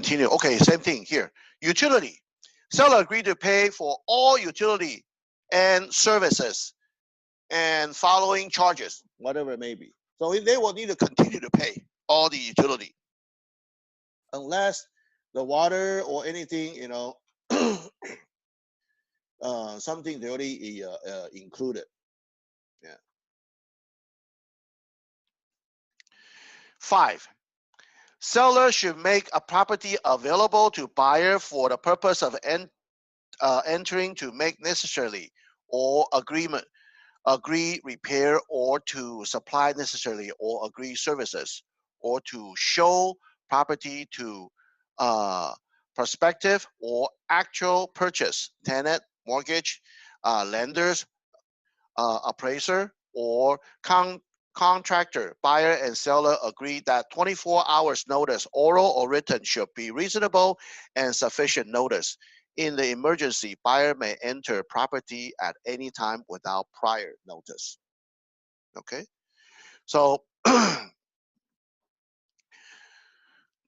continue. Okay, same thing here. Utility. Seller agreed to pay for all utility and services and following charges, whatever it may be. So they will need to continue to pay all the utility unless the water or anything, something they already included. Yeah. 5. Seller should make a property available to buyer for the purpose of entering to make necessarily or agree repair or to supply necessarily or agree services or to show property to prospective or actual purchase tenant, mortgage, lenders, appraiser, or contractor. Buyer and seller agree that 24 hours notice, oral or written, should be reasonable and sufficient notice. In the emergency, buyer may enter property at any time without prior notice. Okay, so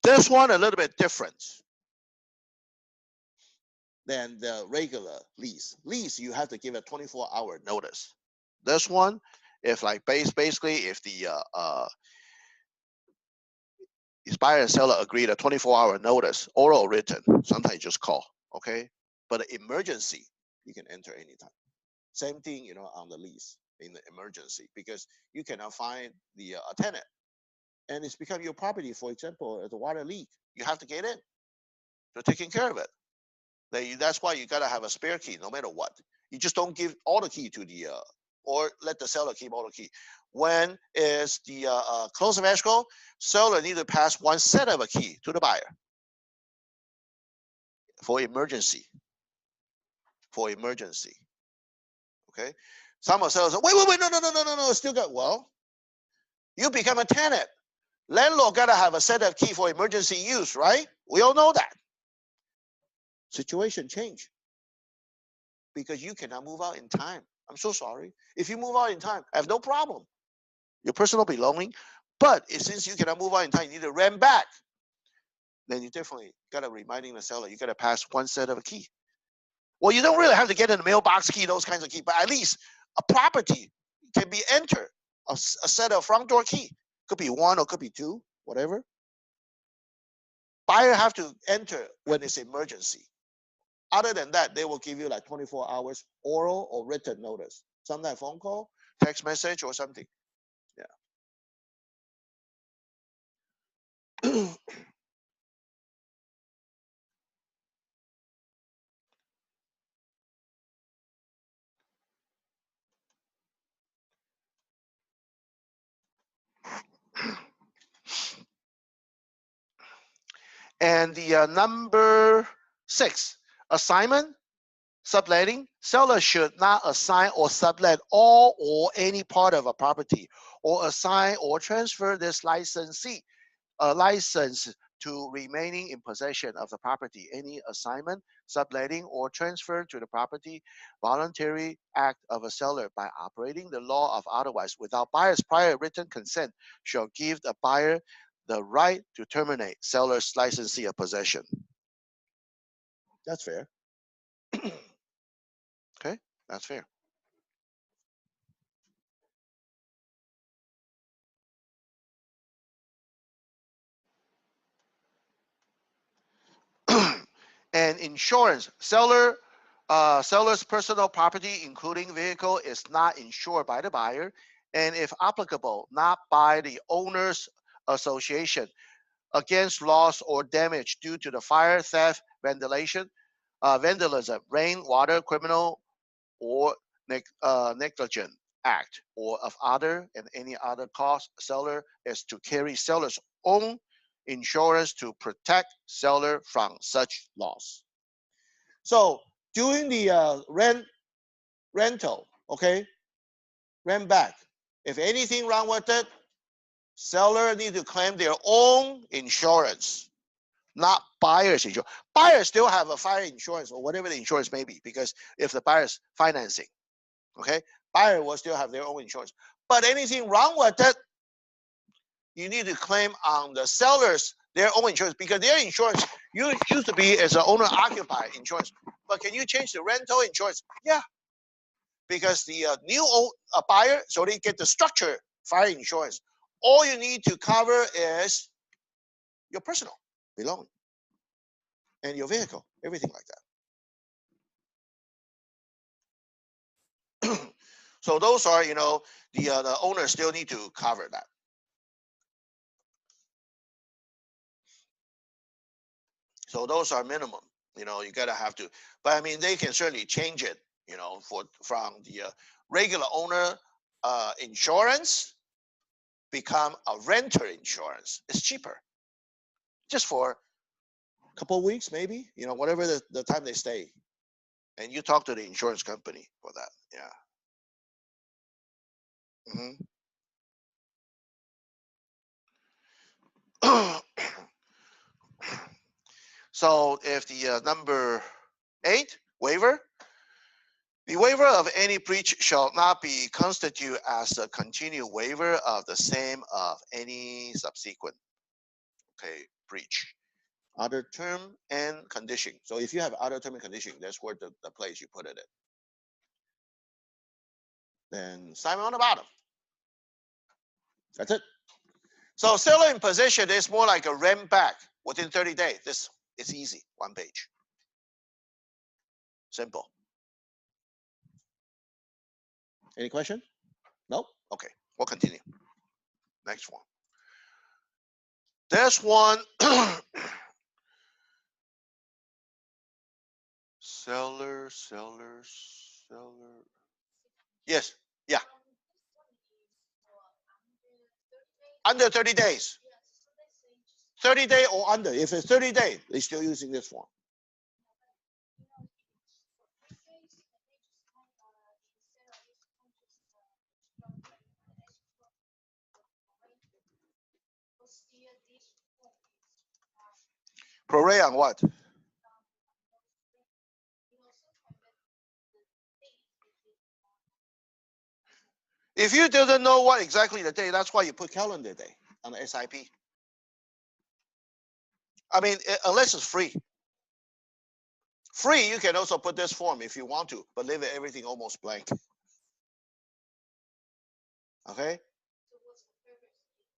this one a little bit different than the regular lease. Lease, you have to give a 24-hour notice. This one, if like basically if the buyer and seller agreed a 24-hour notice, oral or written, sometimes you just call. Okay, but emergency, you can enter anytime. Same thing, on the lease in the emergency, because you cannot find the tenant, and it's become your property. For example, the water leak, you have to get in. They're taking care of it. That's why you gotta have a spare key, no matter what. You just don't give all the key to the or let the seller keep all the key. When is the close of escrow, seller need to pass one set of a key to the buyer for emergency. For emergency. Okay. Some of sellers say, wait, no, still got. Well, you become a tenant. Landlord gotta have a set of key for emergency use, right? We all know that. Situation change because you cannot move out in time. I'm so sorry. If you move out in time, I have no problem. Your personal belonging, but since you cannot move out in time, you need to rent back. Then you definitely gotta reminding the seller, you gotta pass one set of a key. Well, you don't really have to get in the mailbox key, those kinds of key, but at least a property can be entered, a set of front door key. Could be one or could be two, whatever. Buyer have to enter when it's emergency. Other than that, they will give you like 24 hours oral or written notice. Sometimes phone call, text message, or something. Yeah. And the number 6, assignment, subletting. Seller should not assign or sublet all or any part of a property, or assign or transfer this license to remaining in possession of the property. Any assignment, subletting, or transfer to the property, voluntary act of a seller by operating the law of otherwise without buyer's prior written consent shall give the buyer the right to terminate seller's licensee of possession. That's fair. Okay, that's fair. And insurance, seller's personal property, including vehicle, is not insured by the buyer, and if applicable, not by the owners association, against loss or damage due to the fire, theft, vandalism, rainwater, criminal, or negligent act, or of other and any other cause. Seller is to carry seller's own insurance to protect seller from such loss. So during the rental, okay, rent back, if anything wrong with it, seller need to claim their own insurance, not buyer's insurance. Buyer still have a fire insurance or whatever the insurance may be, because if the buyer's financing, okay, buyer will still have their own insurance. But anything wrong with it, you need to claim on the seller's their own insurance, because their insurance used to be as an owner-occupied insurance. But can you change the rental insurance? Yeah, because the new buyer, so they get the structured fire insurance. All you need to cover is your personal belonging and your vehicle, everything like that. So those are, the owner still need to cover that. So those are minimum. You gotta have to. But I mean, they can certainly change it. From the regular owner insurance become a renter insurance. It's cheaper, just for a couple of weeks, maybe. Whatever the time they stay, and you talk to the insurance company for that. Yeah. So if the number 8 waiver. The waiver of any breach shall not be constituted as a continued waiver of the same of any subsequent breach. Other term and condition. So if you have other term and condition, that's where the place you put it in. Then sign on the bottom. That's it. So seller in possession is more like a rent back within 30 days. This is easy, one page. Simple. Any question? No? Okay, we'll continue. Next one. There's one. Seller. Yes. Yeah. Under 30 days. 30 day or under. If it's 30 days, they're still using this form. Prorate on what? If you didn't know what exactly the day, that's why you put calendar day on the SIP. I mean, unless it's free. Free, you can also put this form if you want to, but leave everything almost blank. Okay?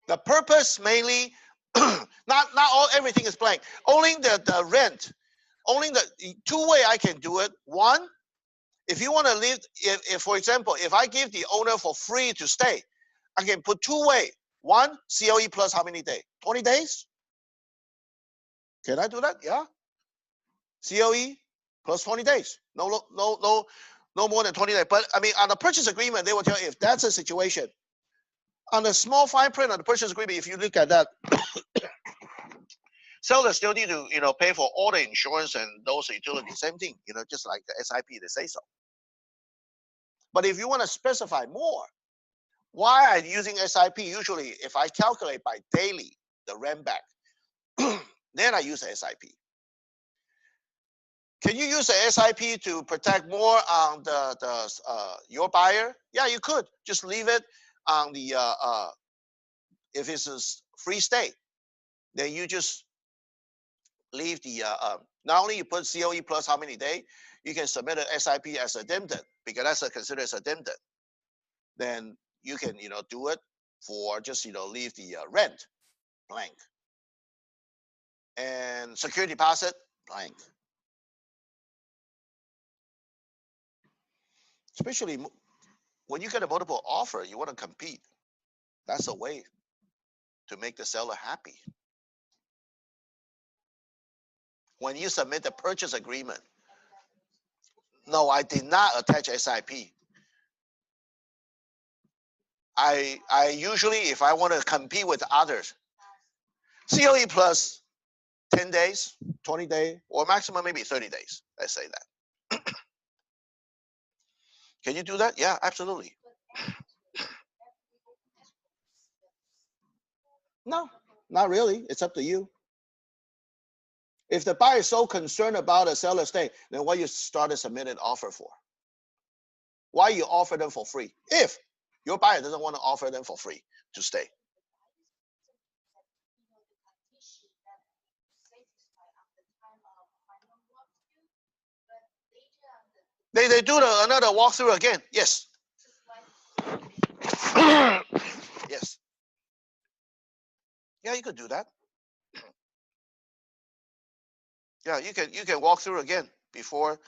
The purpose mainly, not all everything is blank. Only the rent, only the two way I can do it. One, if you want to leave, if for example, if I give the owner for free to stay, I can put two way. One, COE plus how many days? 20 days? Can I do that? Yeah. COE plus 20 days. No more than 20 days. But I mean, on the purchase agreement, they will tell you if that's a situation. On the small fine print on the purchase agreement, if you look at that, sellers still need to pay for all the insurance and those utilities. Same thing, just like the SIP, they say so. But if you want to specify more, why I'm using SIP? Usually, if I calculate by daily the rent back, then I use the SIP. Can you use the SIP to protect more on your buyer? Yeah, you could just leave it on the if it's a free stay, then you just leave the not only you put COE plus how many days, you can submit an SIP as addendum because that's considered as addendum. Then you can do it for just leave the rent blank and security deposit blank. Especially when you get a multiple offer, you want to compete. That's a way to make the seller happy. When you submit the purchase agreement, no, I did not attach SIP. I usually, if I want to compete with others, COE plus 10 days, 20 days, or maximum maybe 30 days. Let's say that. Can you do that? Yeah, absolutely. No, not really. It's up to you. If the buyer is so concerned about a seller stay, then why you start a submitted offer for? Why you offer them for free? If your buyer doesn't want to offer them for free to stay. They do another walkthrough again. Yes. Yes. Yeah, you could do that. Yeah, you can walk through again before,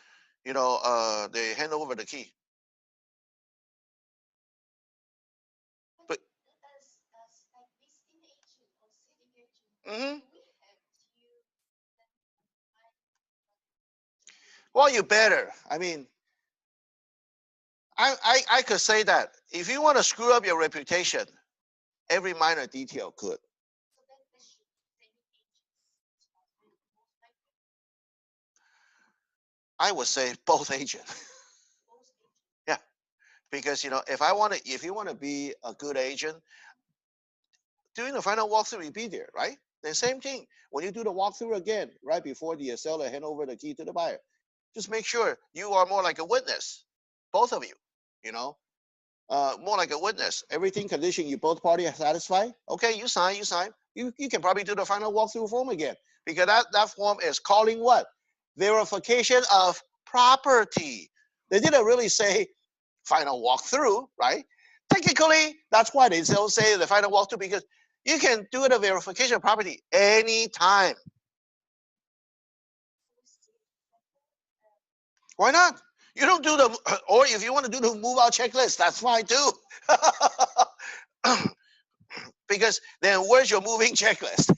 they hand over the key. But well, you better. I mean, I could say that if you want to screw up your reputation, every minor detail could. I would say both agent. Yeah, because if you want to be a good agent, during the final walkthrough, you be there, right? The same thing when you do the walkthrough again, right before the seller hand over the key to the buyer. Just make sure you are more like a witness, both of you. You know, more like a witness. Everything condition you both parties are satisfied. Okay, you sign, you sign. You can probably do the final walkthrough form again because that form is calling what? Verification of property. They didn't really say final walkthrough, right? Technically, that's why they still say the final walkthrough because you can do the verification of property anytime. Why not? You don't do the, or if you want to do the move out checklist, that's fine too. Because then where's your moving checklist?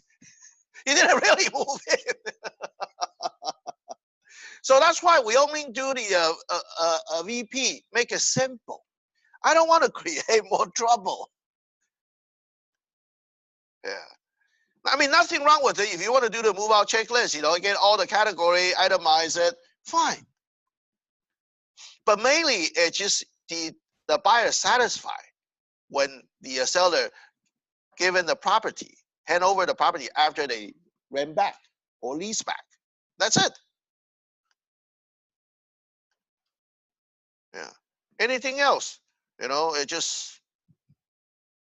You didn't really move it. So that's why we only do the VP, make it simple. I don't want to create more trouble. Yeah. I mean, nothing wrong with it. If you want to do the move out checklist, get all the category, itemize it, fine. But mainly, it's just the buyer satisfied when the seller given the property, hand over the property after they rent back or lease back. That's it. Yeah. Anything else? It just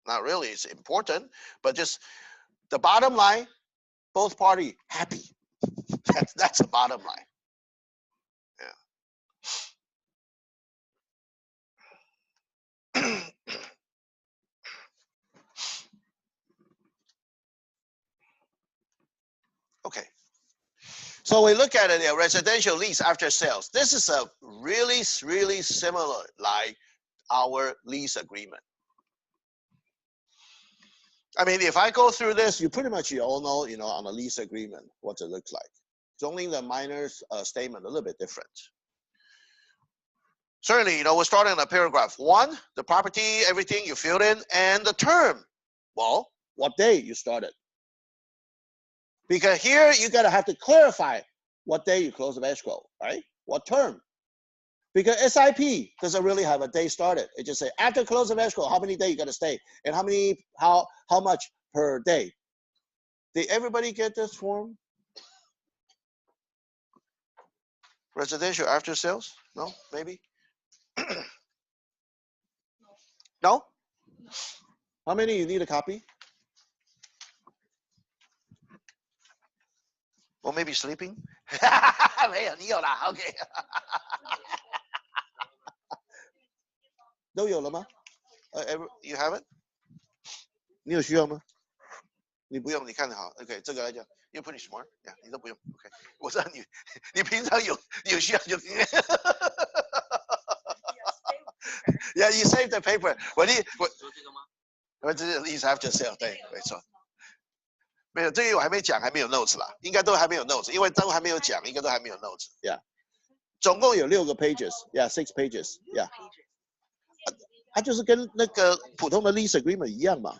not really. It's important, but just the bottom line, both party happy. That's the bottom line. Yeah. Okay. So we look at it, a residential lease after sales. This is a really, really similar like our lease agreement. I mean, if I go through this, you all know, on a lease agreement, what it looks like. It's only the minor statement a little bit different. Certainly, we're starting on paragraph 1, the property, everything you filled in, and the term. Well, what day you started? Because here you gotta have to clarify what day you close the escrow, right? What term? Because SIP doesn't really have a day started. It just say after close of escrow, how many days you gotta stay, and how much per day. Did everybody get this form? Residential after sales? No, maybe. No. How many you need a copy? Or maybe sleeping? 没有，你有啦，OK 都有了吗？You have it？ 你有需要吗？你不用，你看好 ，OK， 这个来讲，You pretty smart， 呀，你都不用 ，OK， 我知道你平常有需要就，Yeah， you save the paper， 我这是 lease after sale， 对，没错。没有，这个我还没讲，还没有 notes 啦，应该都还没有 notes， 因为都还没有讲，应该都还没有 notes，Yeah， 总共有6个 pages，Yeah，6 pages，Yeah， 它就是跟那个普通的 lease agreement 一样嘛，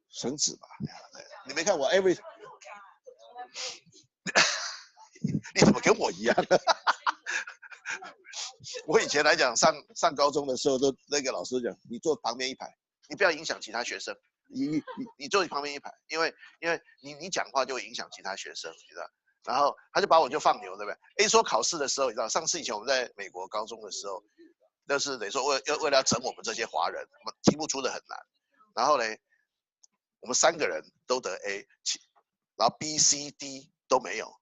省纸嘛，你没看我 every， 你怎么跟我一样？我以前来讲上高中的时候，都那个老师讲，你坐旁边一排，你不要影响其他学生。你坐旁边一排，因为你讲话就会影响其他学生，你知道？然后他就把我就放牛，对不对？说考试的时候，你知道，上次以前我们在美国高中的时候，就是等于说为了要整我们这些华人，我们题目出的很难。然后呢，我们3个人都得 A， 然后 B、C、D 都没有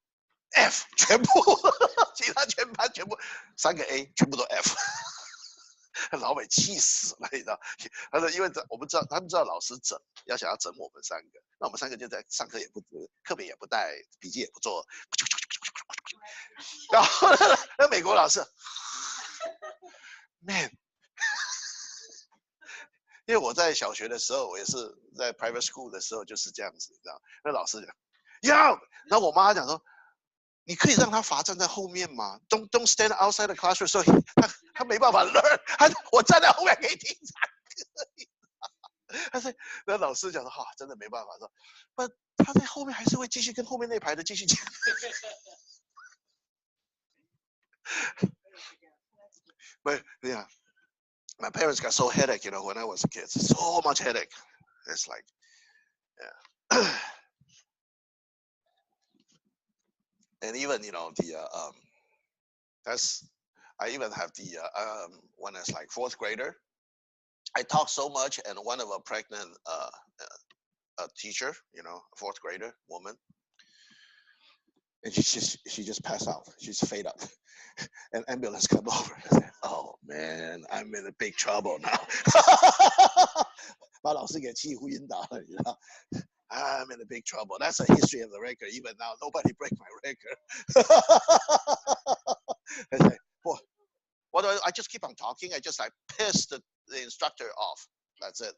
F 全部，其他全班全部3个 A 全部都 F。老美气死了，你知道？他说，因为我们知道，他们知道老师整，想要整我们3个，那我们3个就在上课也不课本也不带，笔记也不做，然后那美国老师，man，因为我在小学的时候，我也是在 private school 的时候就是这样子，你知道？那老师讲要，然后我妈讲说，你可以让他罚站在后面吗？Don't stand outside the classroom， 所以他没办法 learn， 我站在后面给你听才可以。但是那老师讲说，哈，真的没办法说，不，他在后面还是会继续跟后面那排的继续讲。But yeah, my parents got so headache, when I was a kid, so much headache. It's like, yeah. And even the that's I even have the when it's like fourth grader. I talk so much, and one of a pregnant a teacher, fourth grader woman, and she just passed out. She's fade up. An ambulance come over. I said, "Oh man, I'm in a big trouble now." 把老师给气晕倒了，你知道？I'm in a big trouble. That's a history of the record. Even now, nobody break my record. I say, boy, what do I just keep on talking? I just piss the instructor off. That's it.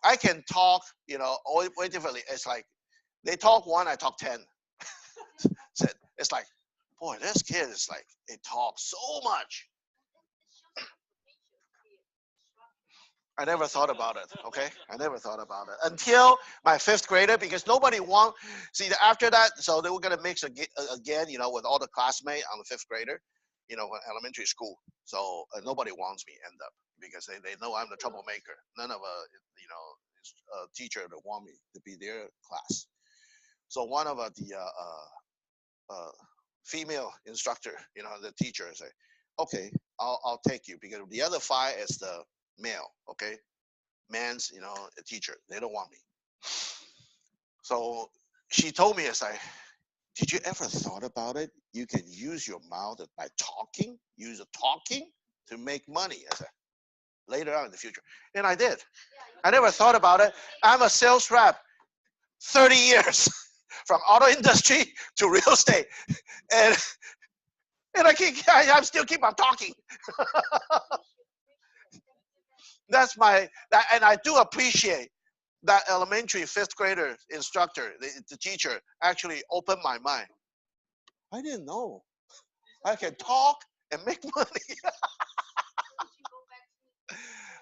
I can talk, way differently. It's like they talk 1, I talk 10. It's like, boy, this kid is like, they talk so much. I never thought about it, okay? I never thought about it until my 5th grader, because nobody see, after that, so they were going to mix again, with all the classmates on the 5th grader, elementary school. So nobody wants me end up, because they know I'm the troublemaker. None of a teacher that want me to be their class. So one of the female instructor, the teacher say, okay, I'll take you, because the other 5 is the male, okay, man's, a teacher. They don't want me. So she told me, did you ever thought about it? You can use your mouth by talking, use talking to make money. I said, later on in the future. And I did. I never thought about it. I'm a sales rep, 30 years, from auto industry to real estate. And I still keep on talking. And I do appreciate that elementary 5th grader instructor, the teacher, actually opened my mind. I didn't know I can talk and make money.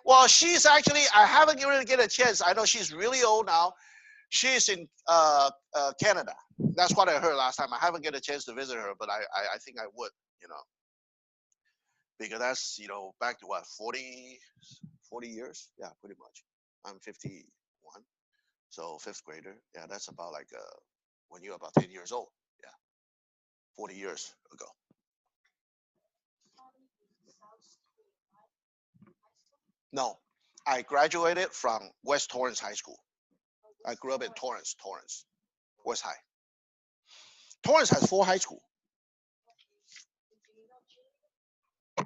Well, she's actually, I haven't really get a chance. I know she's really old now. She's in Canada. That's what I heard last time. I haven't get a chance to visit her, but I think I would, because that's, back to what, 40 years? Yeah, pretty much. I'm 51. So 5th grader. Yeah, that's about like when you're about 10 years old. Yeah, 40 years ago. No, I graduated from West Torrance High School. I grew up in Torrance, West High. Torrance has 4 high schools.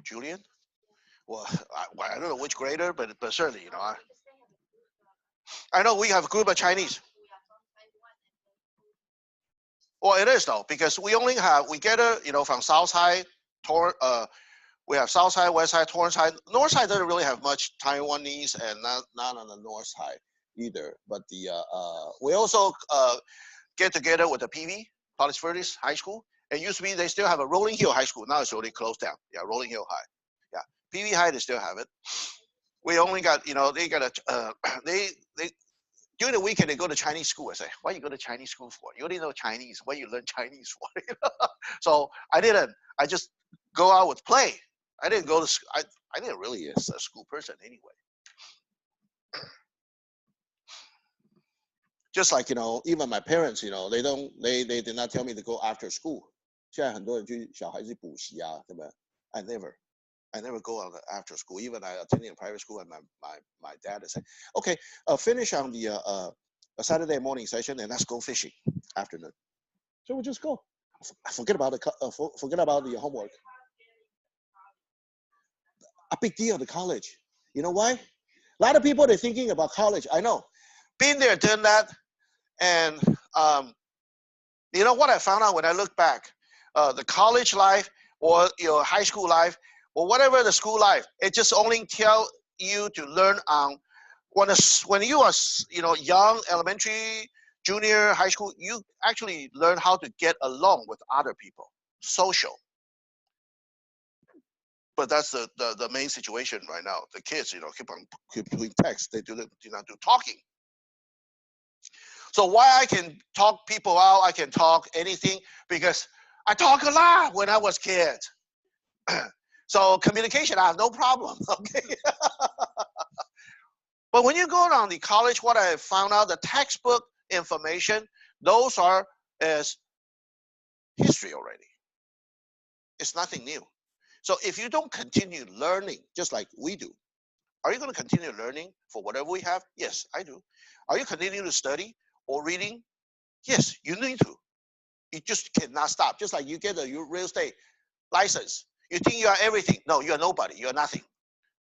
Julian? Well, I don't know which grader, but certainly, I know we have a group of Chinese. Well, it is though, because we get from South High, we have South High, West High, Torrance High. North High doesn't really have much Taiwanese, and not on the North High either. But we also get together with the PV, Palos Verdes High School. It used to be they still have a Rolling Hill High School. Now it's already closed down. Yeah, Rolling Hill High. Yeah, PV High they still have it. We only got they got a they during the weekend they go to Chinese school. I say, why you go to Chinese school for? You already know Chinese. Why you learn Chinese for? So I didn't. I just go out with play. I didn't go to school. I didn't really a school person anyway. Just like even my parents, they did not tell me to go after school. 现在很多人去小孩子补习啊，对不对？ I never go on after school. Even I attended a private school, and my dad is saying, okay, finish on the Saturday morning session, and let's go fishing afternoon. So we just go. Forget about forget about the homework. A big deal, the college. You know why? A lot of people, they're thinking about college. I know. Been there, done that. And you know what I found out when I look back? The college life or your high school life or whatever the school life, it just only tell you to learn on when you are young, elementary, junior, high school, you actually learn how to get along with other people, social. But that's the main situation right now. The kids, keep doing text. They do not do talking. So why I can talk people out, I can talk anything because I talk a lot when I was kid. So communication, I have no problem. Okay. But when you go on the college, what I found out, the textbook information, those are as history already. It's nothing new. So if you don't continue learning, just like we do, are you going to continue learning for whatever we have? Yes, I do. Are you continuing to study or reading? Yes, you need to. You just cannot stop. Just like you get a real estate license. You think you are everything. No, you are nobody. You are nothing.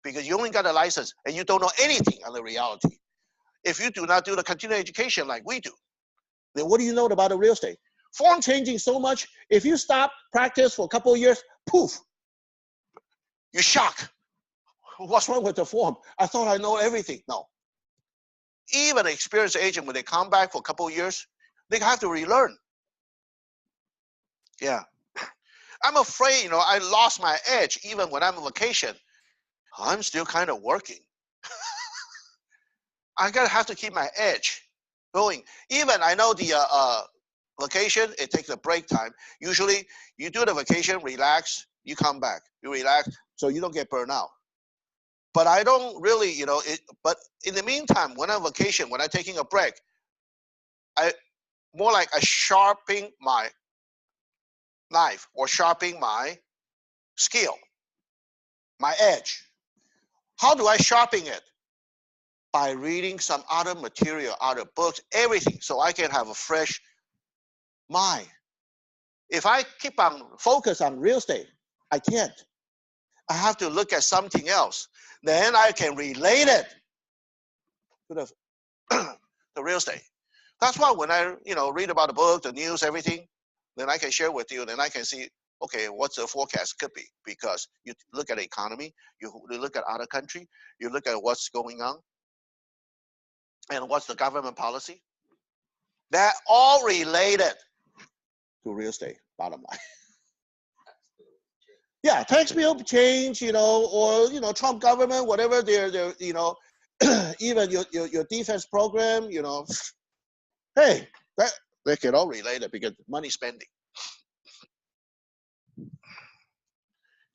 Because you only got a license and you don't know anything on the reality. If you do not do the continuing education like we do, then what do you know about the real estate? Form changing so much. If you stop practice for a couple of years, poof, you're shocked. What's wrong with the form? I thought I know everything. No. Even an experienced agent, when they come back for a couple of years, they have to relearn. Yeah. I'm afraid, I lost my edge even when I'm on vacation. I'm still kind of working. I gotta have to keep my edge going. Even I know the vacation, it takes a break time. Usually you do the vacation, relax, you come back. You relax so you don't get burned out. But I don't really, but in the meantime, when I'm on vacation, when I'm taking a break, I more like a sharpening my knife or sharpening my skill, my edge. How do I sharpen it? By reading some other material, other books, everything, so I can have a fresh mind. If I keep on focus on real estate, I can't. I have to look at something else. Then I can relate it to the real estate. That's why when I read about the book, the news, everything, then I can share with you. Then I can see, okay, what's the forecast could be, because you look at the economy, you look at other country, you look at what's going on, and what's the government policy. They're all related to real estate. Bottom line. Yeah, tax bill change, or Trump government, whatever they're even your defense program, hey, they can all relate it because money spending.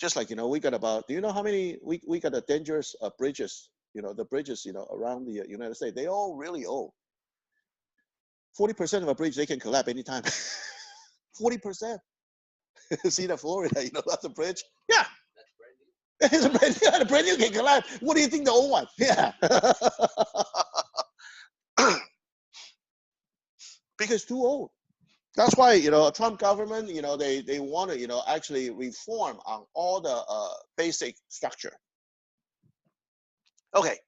Just like we got about, do you know how many we got the dangerous bridges, the bridges around the United States, they all really old. 40% of a bridge they can collapse anytime. 40%. See the Florida, that's a bridge. Yeah. It's a brand new, the brand new can collapse. What do you think the old one? Yeah. Because too old. That's why Trump government they want to actually reform on all the basic structure. Okay,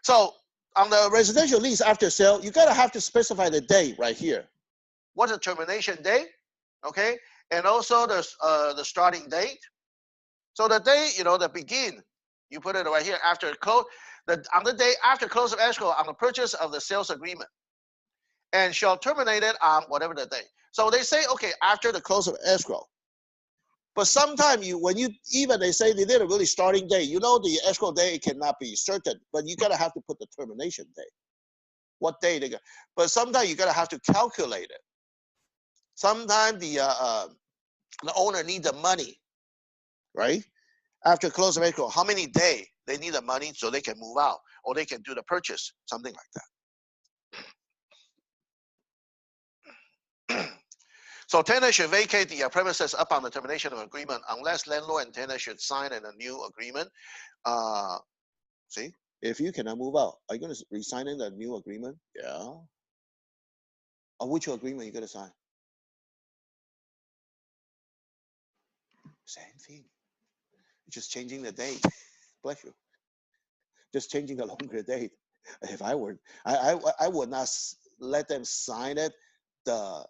so on the residential lease after sale, you gotta have to specify the date right here. What's the termination date? Okay, and also the starting date. So the day the begin, you put it right here after close. On the day after close of escrow on the purchase of the sales agreement, and shall terminate it on whatever the day. So they say, okay, after the close of escrow. But sometimes they say they did a really starting date. The escrow day cannot be certain, but you gotta have to put the termination date. What day they got? But sometimes you gotta have to calculate it. Sometimes the owner needs the money, right? After close of escrow, how many days they need the money so they can move out or they can do the purchase, something like that. So tenant should vacate the premises upon the termination of agreement unless landlord and tenant should sign a new agreement. See, if you cannot move out, are you going to re-sign in the new agreement? Yeah. On which agreement are you going to sign? Same thing. Just changing the date. Bless you. Just changing the longer date. If I were, I would not let them sign it, the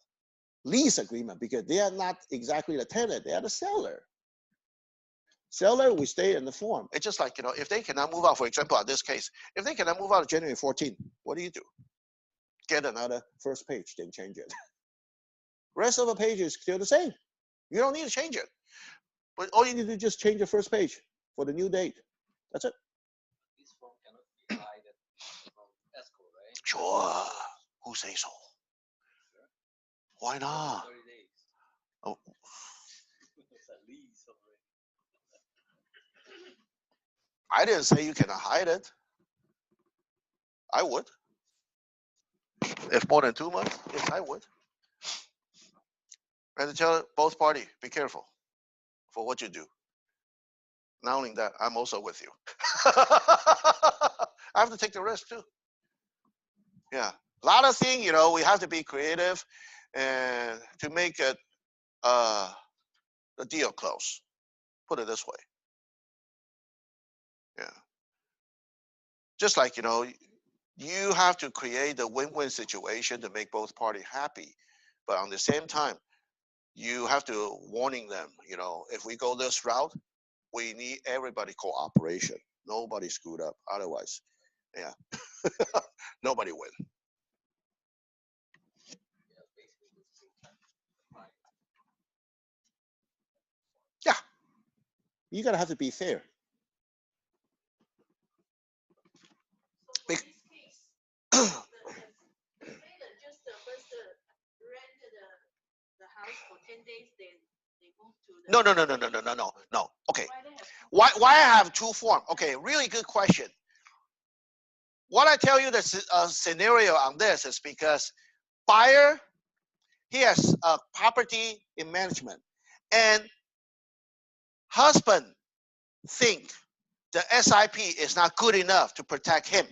lease agreement, because they are not exactly the tenant. They are the seller. Seller, we stay in the form. It's just like, if they cannot move out, for example, in this case, if they cannot move out January 14, what do? Get another first page, then change it. Rest of the page is still the same. You don't need to change it. But all you need to do is just change the first page for the new date. That's it. This form cannot be hidden from ESCO, right? Sure. Who say so? Sure. Why not? 30 days. Oh. It's a lease already. I didn't say you cannot hide it. I would. If more than 2 months, yes, I would. And tell both parties, be careful for what you do. Not only that, I'm also with you. I have to take the risk too. Yeah. A lot of things, we have to be creative and to make it the deal close. Put it this way. Yeah. Just like, you have to create a win-win situation to make both parties happy. But on the same time, you have to warning them, if we go this route, we need everybody cooperation. Nobody screwed up. Otherwise, yeah, nobody win. Yeah. You gotta have to be fair. No. Okay. Why I have two forms? Okay, really good question. What I tell you the scenario on this is because buyer, he has a property in management, and husband think the SIP is not good enough to protect him.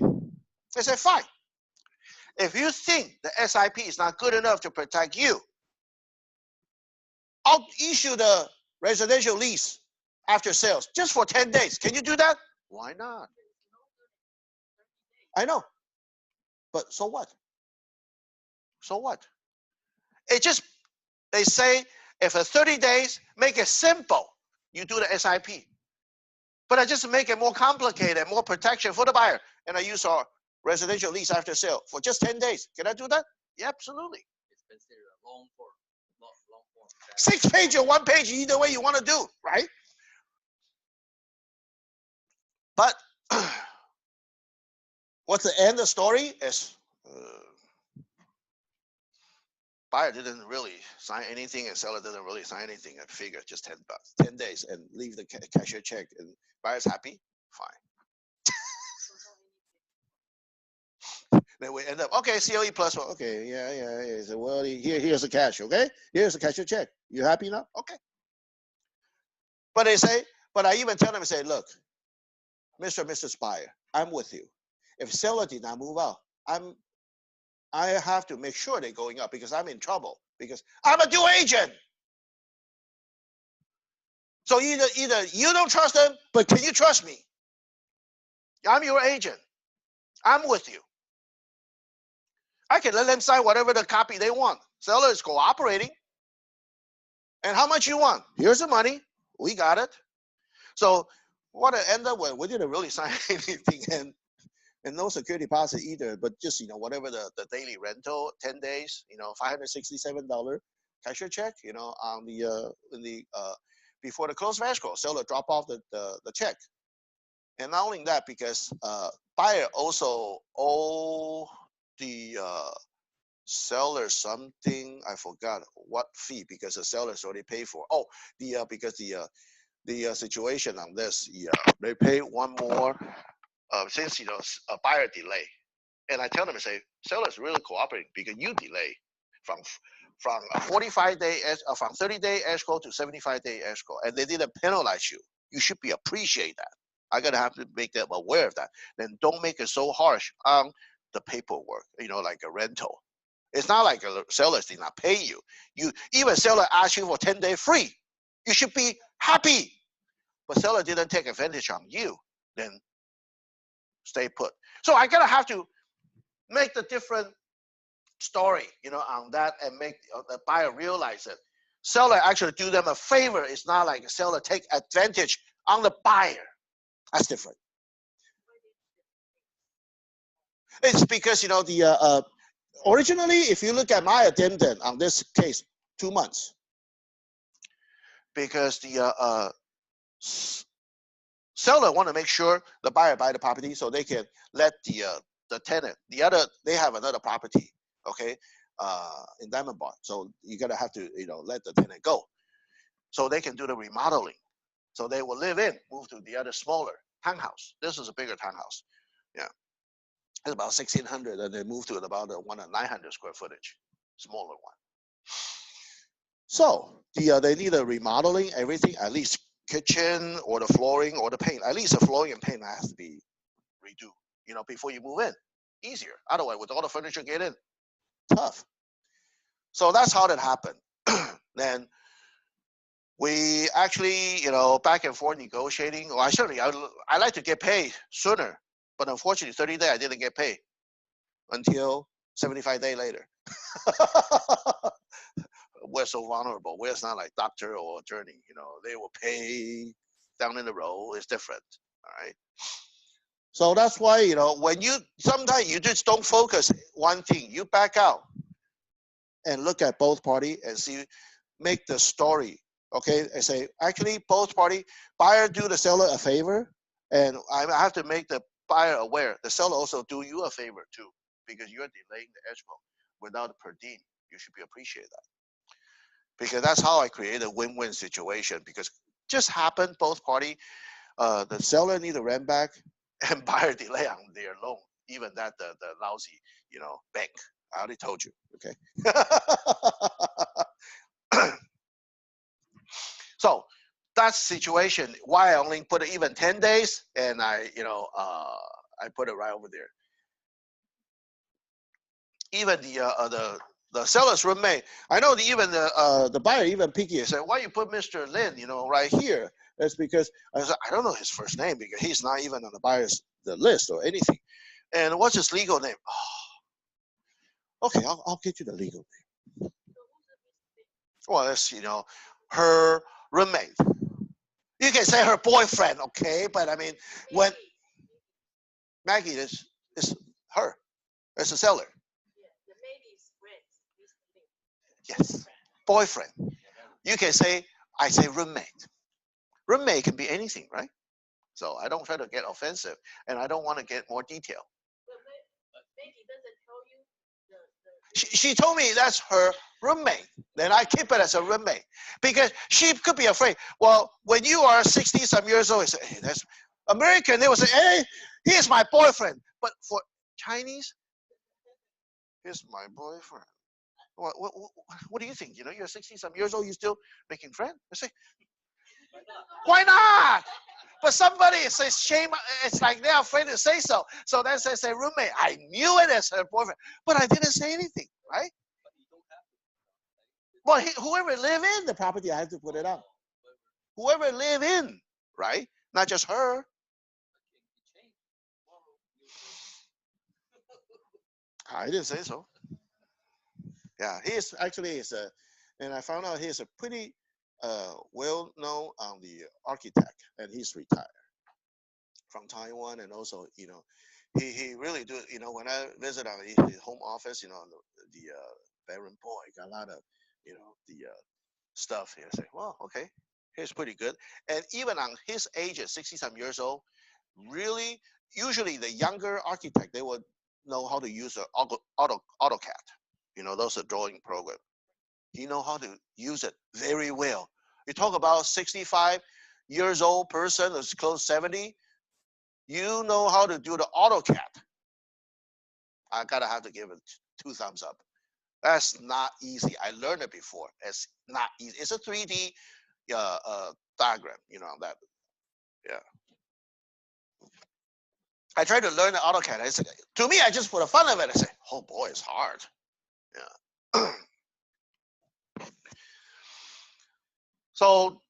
They say, fine. If you think the SIP is not good enough to protect you, I'll issue the residential lease after sales just for 10 days. Can you do that? Why not? I know. But so what? So what? It just, they say, if it's 30 days, make it simple. You do the SIP. But I just make it more complicated, more protection for the buyer. And I use our residential lease after sale for just 10 days. Can I do that? Yeah, absolutely. It's considered a long form. Long form. 6 page or 1 page, either way you want to do, right? But what's the end of the story is buyer didn't really sign anything and seller didn't really sign anything and figure just $10, 10 days and leave the cashier check and buyer's happy, fine. Then we end up, okay, COE plus one. Okay, yeah. So, well, here's the cash, okay? Here's the cashier check. You happy now? Okay. But they say, but I even tell them, I say, look, Mr. and Mrs. Buyer, I'm with you. If seller did not move out, I have to make sure they're going up because I'm in trouble because I'm a dual agent. So either you don't trust them, but can you trust me? I'm your agent. I'm with you. I can let them sign whatever the copy they want. Seller is cooperating. And how much you want? Here's the money. We got it. So what I end up with, we didn't really sign anything and no security deposit either, but just, whatever the daily rental, 10 days, $567 cashier check, on the before the close of escrow, seller drop off the check. And not only that, because buyer also owe the seller something, I forgot what fee, because the seller's already paid for. Oh, because the situation on this, they pay one more since a buyer delay. And I tell them, I say, seller's really cooperating because you delay from 45-day from 30-day escrow to 75-day escrow, and they didn't penalize you. You should be appreciate that. I gotta have to make them aware of that. Then don't make it so harsh on the paperwork. Like a rental. It's not like a seller did not pay you. Even seller asks you for 10 days free. You should be happy. But seller didn't take advantage on you, then stay put. So I gotta have to make the different story, on that, and make the buyer realize it. Seller actually do them a favor. It's not like a seller take advantage on the buyer. That's different. It's because the originally, if you look at my addendum on this case, 2 months. Because the seller want to make sure the buyer buy the property so they can let the tenant, they have another property, okay, in Diamond Bar. So you gotta have to let the tenant go, so they can do the remodeling. So they will move to the other smaller townhouse. This is a bigger townhouse, yeah. It's about 1,600, and they moved to about one 900 square footage, smaller one. So they need a remodeling, everything, at least kitchen or the flooring or the paint. At least the flooring and paint has to be redo, before you move in. Easier. Otherwise, with all the furniture get in, tough. So that's how that happened. Then we actually, back and forth negotiating. Well, I like to get paid sooner, but unfortunately, 30 days I didn't get paid until 75 days later. We're so vulnerable. We're not like doctor or attorney. They will pay down in the road. It's different. All right. So that's why, when sometimes you just don't focus one thing. You back out and look at both parties and see, make the story. Okay, and say, actually, both party, buyer do the seller a favor, and I have to make the buyer aware. The seller also do you a favor too, because you're delaying the escrow without a per diem. You should be appreciate that. Because that's how I create a win-win situation. Because just happened, both party, the seller need to rent back, and buyer delay on their loan. Even that the lousy, bank. I already told you. Okay. So that situation. Why I only put it even 10 days, and I put it right over there. Even the seller's roommate. I know even the buyer even picky said, why you put Mr. Lin, right here? That's because I don't know his first name because he's not even on the list or anything. And what's his legal name? Oh, okay, I'll get you the legal name. Well, it's her roommate. You can say her boyfriend, okay? But I mean, when Maggie is her, it's a seller. Yes, boyfriend. You can say, I say roommate. Roommate can be anything, right? So I don't try to get offensive, and I don't want to get more detail. She told me that's her roommate. Then I keep it as a roommate because she could be afraid. Well, when you are 60-some years old, you say, hey, that's American. They will say, hey, here's my boyfriend. But for Chinese, here's my boyfriend. What do you think? You're 60-some years old, you still making friends? I say, why not? But somebody says shame. It's like they're afraid to say so. So then they say roommate. I knew it as her boyfriend, but I didn't say anything, right? Well, whoever live in the property, I have to put it up. Whoever live in, right? Not just her. I didn't say so. Yeah, he's actually and I found out he's a pretty well-known the architect, and he's retired from Taiwan, and also he really do when I visit his home office, the Baron Boy got a lot of the stuff here. Say, well, okay, he's pretty good, and even on his age at 60-some years old, really usually the younger architect they would know how to use a AutoCAD. Those are drawing program. He know how to use it very well. You talk about 65 years old person that's close 70. You know how to do the AutoCAD. I gotta have to give it 2 thumbs up. That's not easy. I learned it before. It's not easy. It's a 3D diagram. That. Yeah. I tried to learn the AutoCAD. I said, to me, I just for the fun of it, I said, oh boy, it's hard. Yeah. So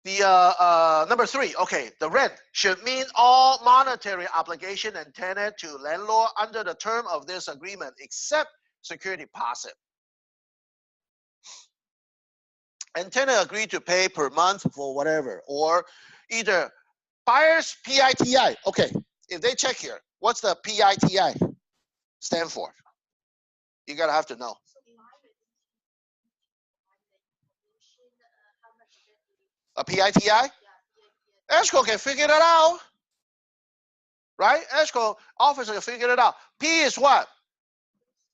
The number 3, okay, the rent should mean all monetary obligation and tenant to landlord under the term of this agreement except security deposit. And tenant agree to pay per month for whatever, or either buyer's PITI. Okay, if they check here, what's the PITI stand for? You gotta have to know. A PITI? Escrow can figure it out, right? Escrow officer can figure it out. P is what?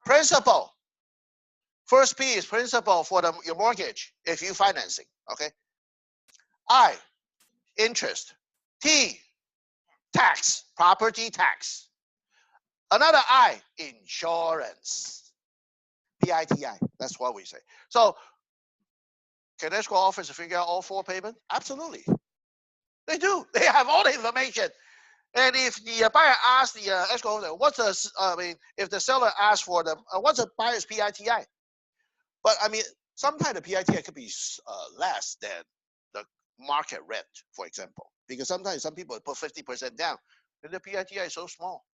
Principal. First P is principal for your mortgage if you financing, okay? I, interest. T, tax, property tax. Another I, insurance. PITI, that's what we say. So, can escrow officer figure out all 4 payments? Absolutely. They do. They have all the information. And if the buyer asks the escrow officer, what's the, if the seller asks for them, what's a buyer's PITI? But I mean, sometimes the PITI could be less than the market rent, for example, because sometimes some people put 50% down, and the PITI is so small.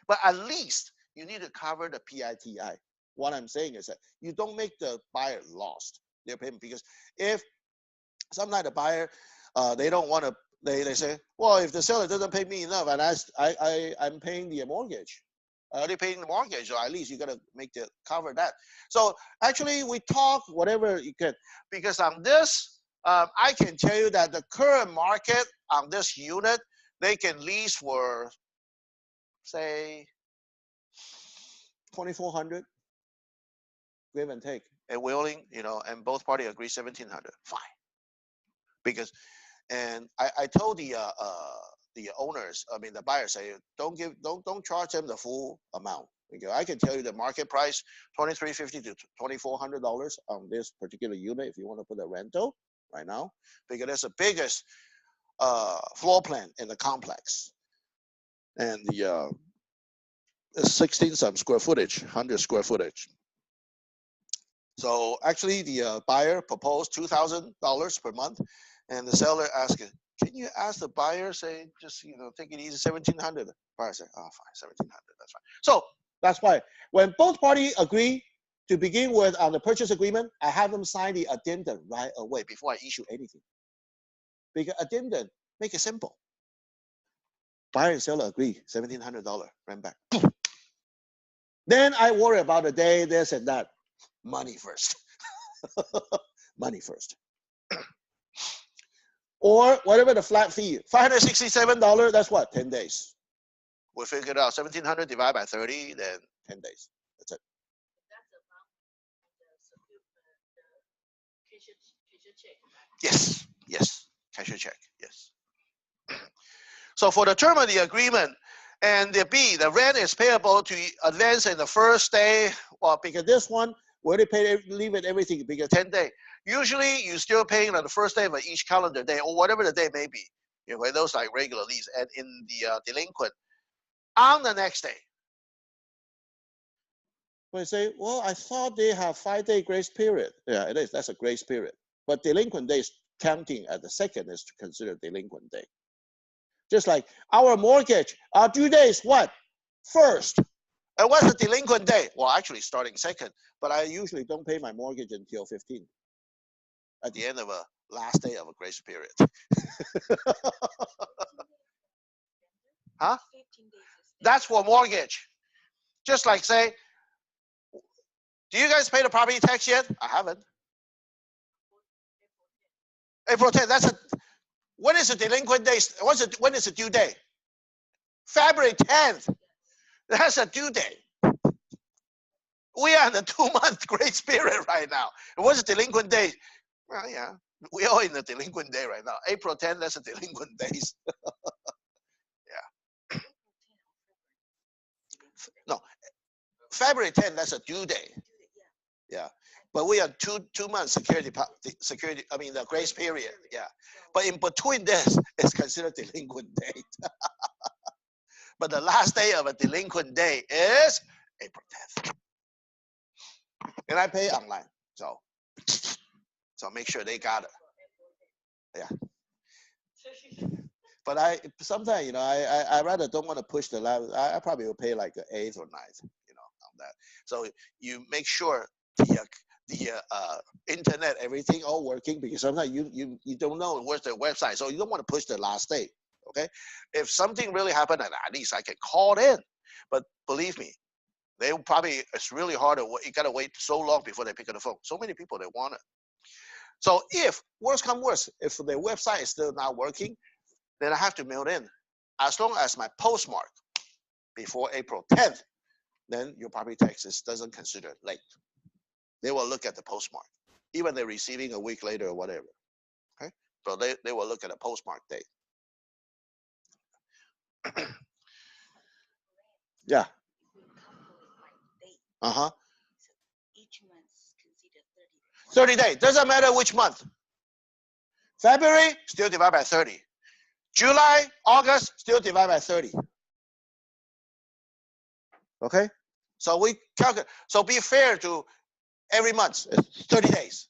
But at least you need to cover the PITI. What I'm saying is that you don't make the buyer lost their payment, because if sometimes the buyer they don't want to, they say, well, if the seller doesn't pay me enough, and I'm paying the mortgage. Already paying the mortgage, so at least you gotta make the cover that. So actually, we talk whatever you can, because on this, I can tell you that the current market on this unit, they can lease for, say, 2,400, give and take, and we only, and both parties agree 1,700. Fine, because, and I told the owners, I mean the buyers, say don't charge them the full amount. Because I can tell you the market price, $2,350 to $2,400 on this particular unit if you want to put a rental right now, because that's the biggest floor plan in the complex, and the 16 some square footage, 100 square footage. So actually, the buyer proposed $2,000 per month, and the seller asked, "Can you ask the buyer, say, just take it easy, 1,700?" Buyer said, "Oh, fine, 1,700, that's fine." So that's why when both parties agree to begin with on the purchase agreement, I have them sign the addendum right away before I issue anything. Because addendum make it simple. Buyer and seller agree, $1,700 rent back. Then I worry about the day, this and that. Money first. Money first. Or whatever the flat fee, $567, that's what, 10 days. We figured out 1,700 divided by 30, then 10 days. That's it. Yes, yes, cashier check, yes. So for the term of the agreement, and the B, the rent is payable to advance in the first day, well, because this one, we already paid, leave it everything, because 10 days. Usually, you're still paying on the first day of each calendar day, or whatever the day may be. Those like regular lease, and in the delinquent, on the next day. When say, well, I thought they have 5-day grace period. Yeah, it is. That's a grace period. But delinquent days counting at the second is considered delinquent day. Just like our mortgage, our due day is what? First. And what's the delinquent day? Well, actually starting second, but I usually don't pay my mortgage until 15, at the end of a last day of a grace period. Huh? That's for mortgage. Just like say, do you guys pay the property tax yet? I haven't. April 10th, when is the delinquent day? When is the due day? February 10th. That's a due date. We are in the 2-month grace period right now. What's the delinquent day? Well, yeah, we are in the delinquent day right now. April 10th, that's a delinquent days. Yeah. No, February 10th, that's a due day. Yeah, but we are two months security. I mean the grace period. Yeah, but in between this, it's considered delinquent date. But the last day of a delinquent day is April 10th. And I pay online, so make sure they got it. Yeah. But I sometimes, you know, I rather don't want to push the last. I probably will pay like an eighth or ninth, you know, on that. So you make sure the internet, everything all working, because sometimes you don't know where's the website, so you don't want to push the last day. Okay, if something really happened, at least I can call in. But believe me, they probably, it's really hard to wait. You gotta wait so long before they pick up the phone. So many people they want it. So if worse come worse, if the website is still not working, then I have to mail in. As long as my postmark before April 10th, then your property taxes doesn't consider it late. They will look at the postmark, even they're receiving a week later or whatever. Okay, so they will look at a postmark date. Yeah. Uh-huh. Each month is considered 30 days. Doesn't matter which month. February, still divide by 30. July, August, still divide by 30. Okay? So we calculate. So be fair to every month. It's 30 days.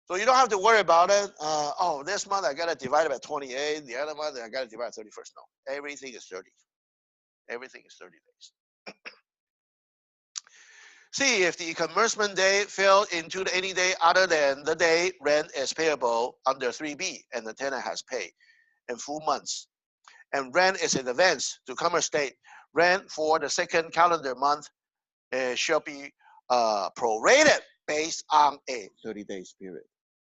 So you don't have to worry about it. Oh, this month I got to divide it by 28. The other month I got to divide by 31st. No. Everything is 30. Everything is 30 days. See if the commencement day fell into any day other than the day rent is payable under 3B and the tenant has paid in full months. And rent is in advance to Commerce State. Rent for the second calendar month shall be prorated based on a 30 days period.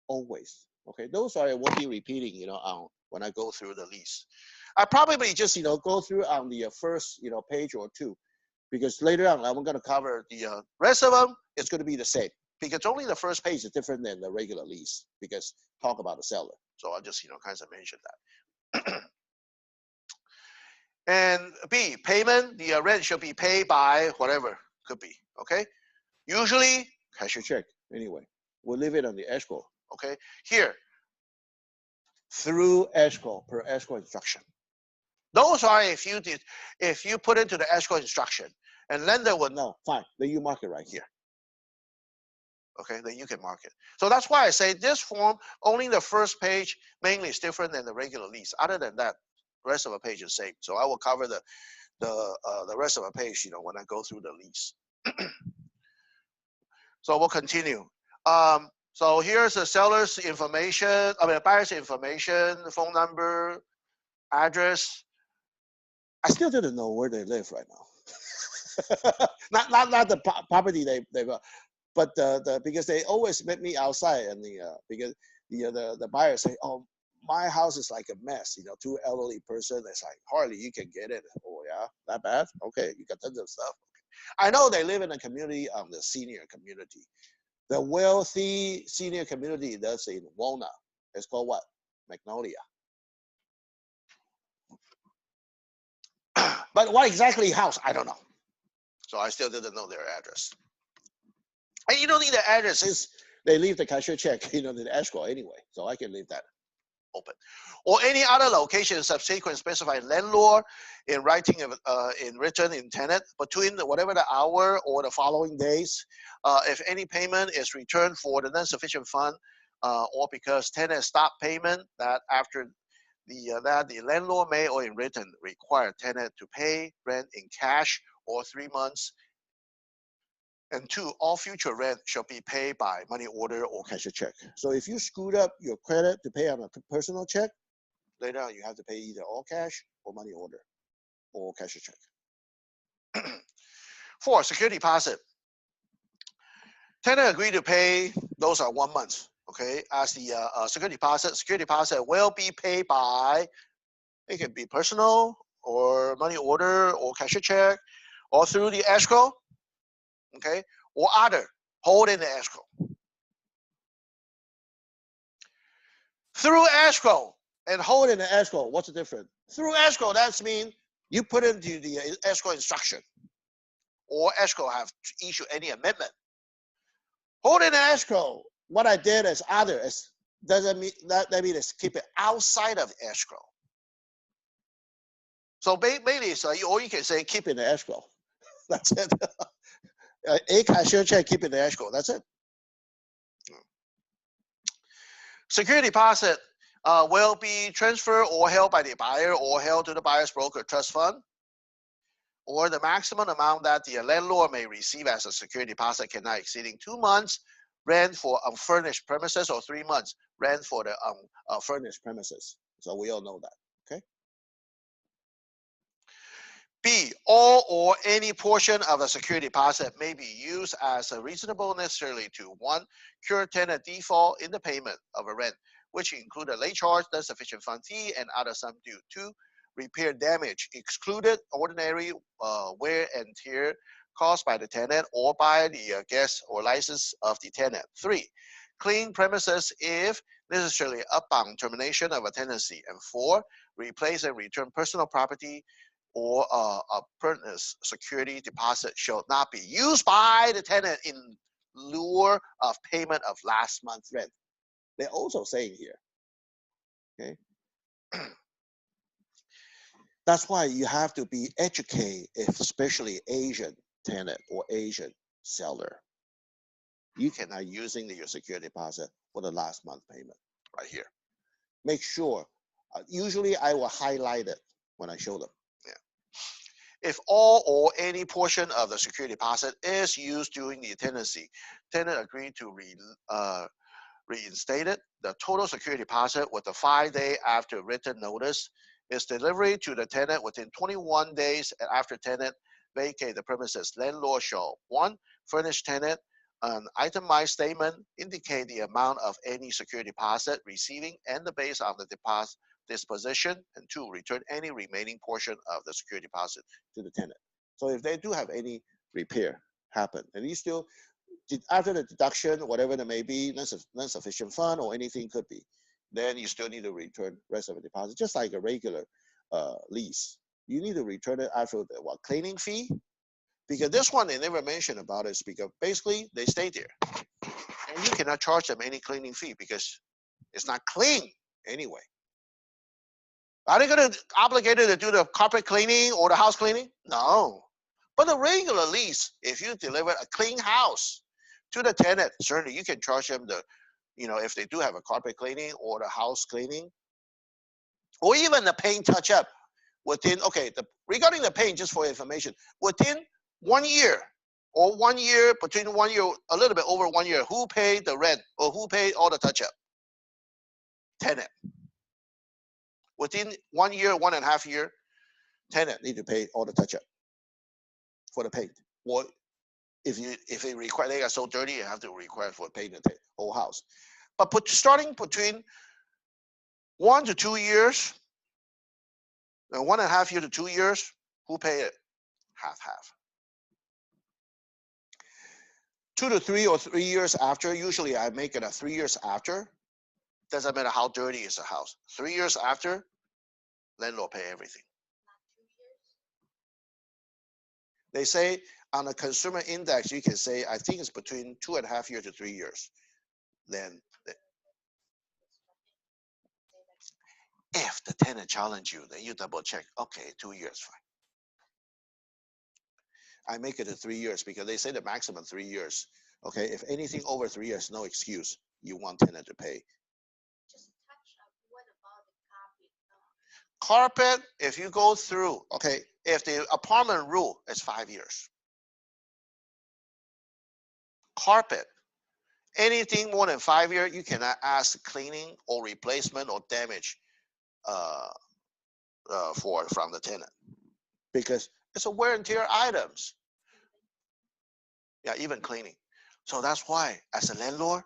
Always. Okay, those are what be repeating, you know, when I go through the lease. I probably just, you know, go through on the first, you know, page or two, because later on I'm going to cover the rest of them. It's going to be the same, because only the first page is different than the regular lease, because talk about the seller. So I'll just, you know, kind of mention that. And B, payment, the rent should be paid by whatever, could be, okay? Usually, cashier check, anyway. We'll leave it on the escrow, okay? Here, through escrow, per escrow instruction. Those are if you put into the escrow instruction, and lender will know, fine, then you mark it right here. Okay, then you can mark it. So that's why I say this form, only the first page mainly is different than the regular lease. Other than that, the rest of the page is same. So I will cover the rest of the page, you know, when I go through the lease. So we'll continue. So here's the seller's information, I mean, the buyer's information, phone number, address. I still didn't know where they live right now. not the property they but because they always met me outside, and because the buyer say, oh, my house is like a mess, you know, two elderly person. It's like hardly you can get in. Oh yeah, that bad? Okay, you got tons of stuff. Okay. I know they live in a community, the senior community. The wealthy senior community that's in Walnut. It's called what? Magnolia. But what exactly house? I don't know. So I still didn't know their address. And you don't need the address since they leave the cashier check, you know, the escrow anyway. So I can leave that open. Or any other location subsequent specified landlord in writing in written in tenant between whatever the hour or the following days, if any payment is returned for the non-sufficient fund, or because tenant stopped payment, that after the landlord may or in written require tenant to pay rent in cash or 3 months. And 2, all future rent shall be paid by money order or cashier check. So if you screwed up your credit to pay on a personal check, later on you have to pay either all cash or money order or cashier check. 4, security deposit. Tenant agree to pay, those are 1 month, okay? As the security deposit will be paid by, it can be personal or money order or cashier check or through the escrow, okay? Or other, hold in the escrow. Through escrow and hold in the escrow, what's the difference? Through escrow, that means you put into the escrow instruction, or escrow have to issue any amendment. Hold in the escrow, what I did is other, is doesn't mean that means keep it outside of escrow. So basically, so or you can say keep in the escrow. That's it. A cashier check, keep in the escrow. That's it. Security deposit will be transferred or held by the buyer or held to the buyer's broker trust fund, or the maximum amount that the landlord may receive as a security deposit cannot exceeding 2 months rent for unfurnished premises or 3 months rent for the furnished premises. So we all know that. Okay. B, all or any portion of the security deposit may be used as a reasonable necessarily to 1, cure tenant default in the payment of a rent, which include a late charge, insufficient fund fee, and other sum due. 2, repair damage excluded ordinary wear and tear caused by the tenant or by the guest or license of the tenant. 3, clean premises if necessarily upon termination of a tenancy. And 4, replace and return personal property or a pertinence security deposit shall not be used by the tenant in lieu of payment of last month's rent. They're also saying here, okay? That's why you have to be educated, especially Asian tenant or Asian seller. You cannot using your security deposit for the last month payment right here. Make sure, usually I will highlight it when I show them. If all or any portion of the security deposit is used during the tenancy, tenant agreed to reinstate it. The total security deposit with the 5 days after written notice is delivered to the tenant within 21 days after tenant vacate the premises. Landlord shall 1, furnish tenant an itemized statement indicate the amount of any security deposit receiving and the base of the deposit disposition, and 2, return any remaining portion of the security deposit to the tenant. So if they do have any repair happen, and you still, after the deduction, whatever there may be, non-sufficient fund or anything could be, then you still need to return rest of the deposit, just like a regular lease. You need to return it after the cleaning fee, because this one they never mentioned about it, because basically they stay there, and you cannot charge them any cleaning fee because it's not clean anyway. Are they going to obligated to do the carpet cleaning or the house cleaning? No. But the regular lease, if you deliver a clean house to the tenant, certainly you can charge them the, if they do have a carpet cleaning or the house cleaning, or even the paint touch up within, regarding the paint, just for information, within 1 year or 1 year, between 1 year, a little bit over 1 year, who paid the rent or who paid all the touch up? Tenant. Within 1 year, 1.5 years, tenant need to pay all the touch up for the paint. Or if they require, they got so dirty, you have to require for paint the whole house. But starting between 1 to 2 years, 1.5 years to 2 years, who pay it? Half. 2 to 3 or 3 years after, usually I make it 3 years after. Doesn't matter how dirty is the house. 3 years after, landlord pay everything. They say on a consumer index, you can say, I think it's between 2.5 years to 3 years. Then, if the tenant challenge you, then you double check. Okay, 2 years, fine. I make it 3 years because they say the maximum 3 years. Okay, if anything over 3 years, no excuse. You want tenant to pay. Just touch up. What about the carpet? Carpet, if you go through, if the apartment rule is 5 years. Carpet, anything more than 5 years, you cannot ask cleaning or replacement or damage from the tenant, because it's a wear and tear items. Yeah, even cleaning. So that's why, as a landlord,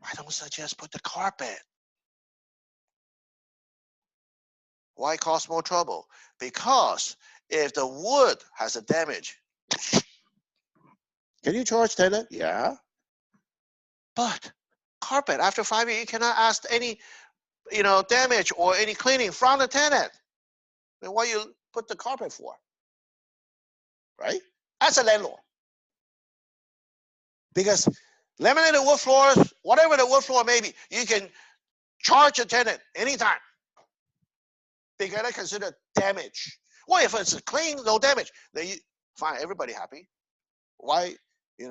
I don't suggest put the carpet. Why cause more trouble? Because if the wood has a damage, can you charge tenant? Yeah. But carpet, after 5 years, you cannot ask any, damage or any cleaning from the tenant. Then why you put the carpet for? Right? As a landlord. Because laminated wood floors, whatever the wood floor may be, you can charge a tenant anytime. Because they consider damage. Well, if it's clean, no damage, then fine, everybody happy. Why, they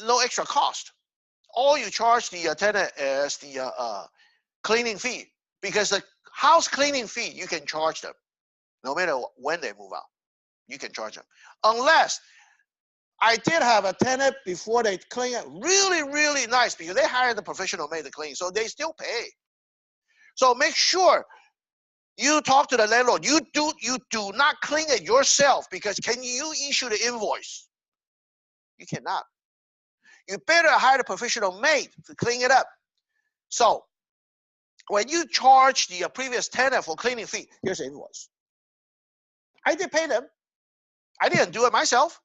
no extra cost. all you charge the tenant is the cleaning fee, because the house cleaning fee you can charge them no matter when they move out. You can charge them, unless I did have a tenant before they clean it really, really nice, because they hired the professional maid to clean, so they still pay. So make sure you talk to the landlord. You do not clean it yourself, because can you issue the invoice? You cannot. You better hire a professional maid to clean it up. So when you charge the previous tenant for cleaning fee, here's the invoice. I did pay them. I didn't do it myself.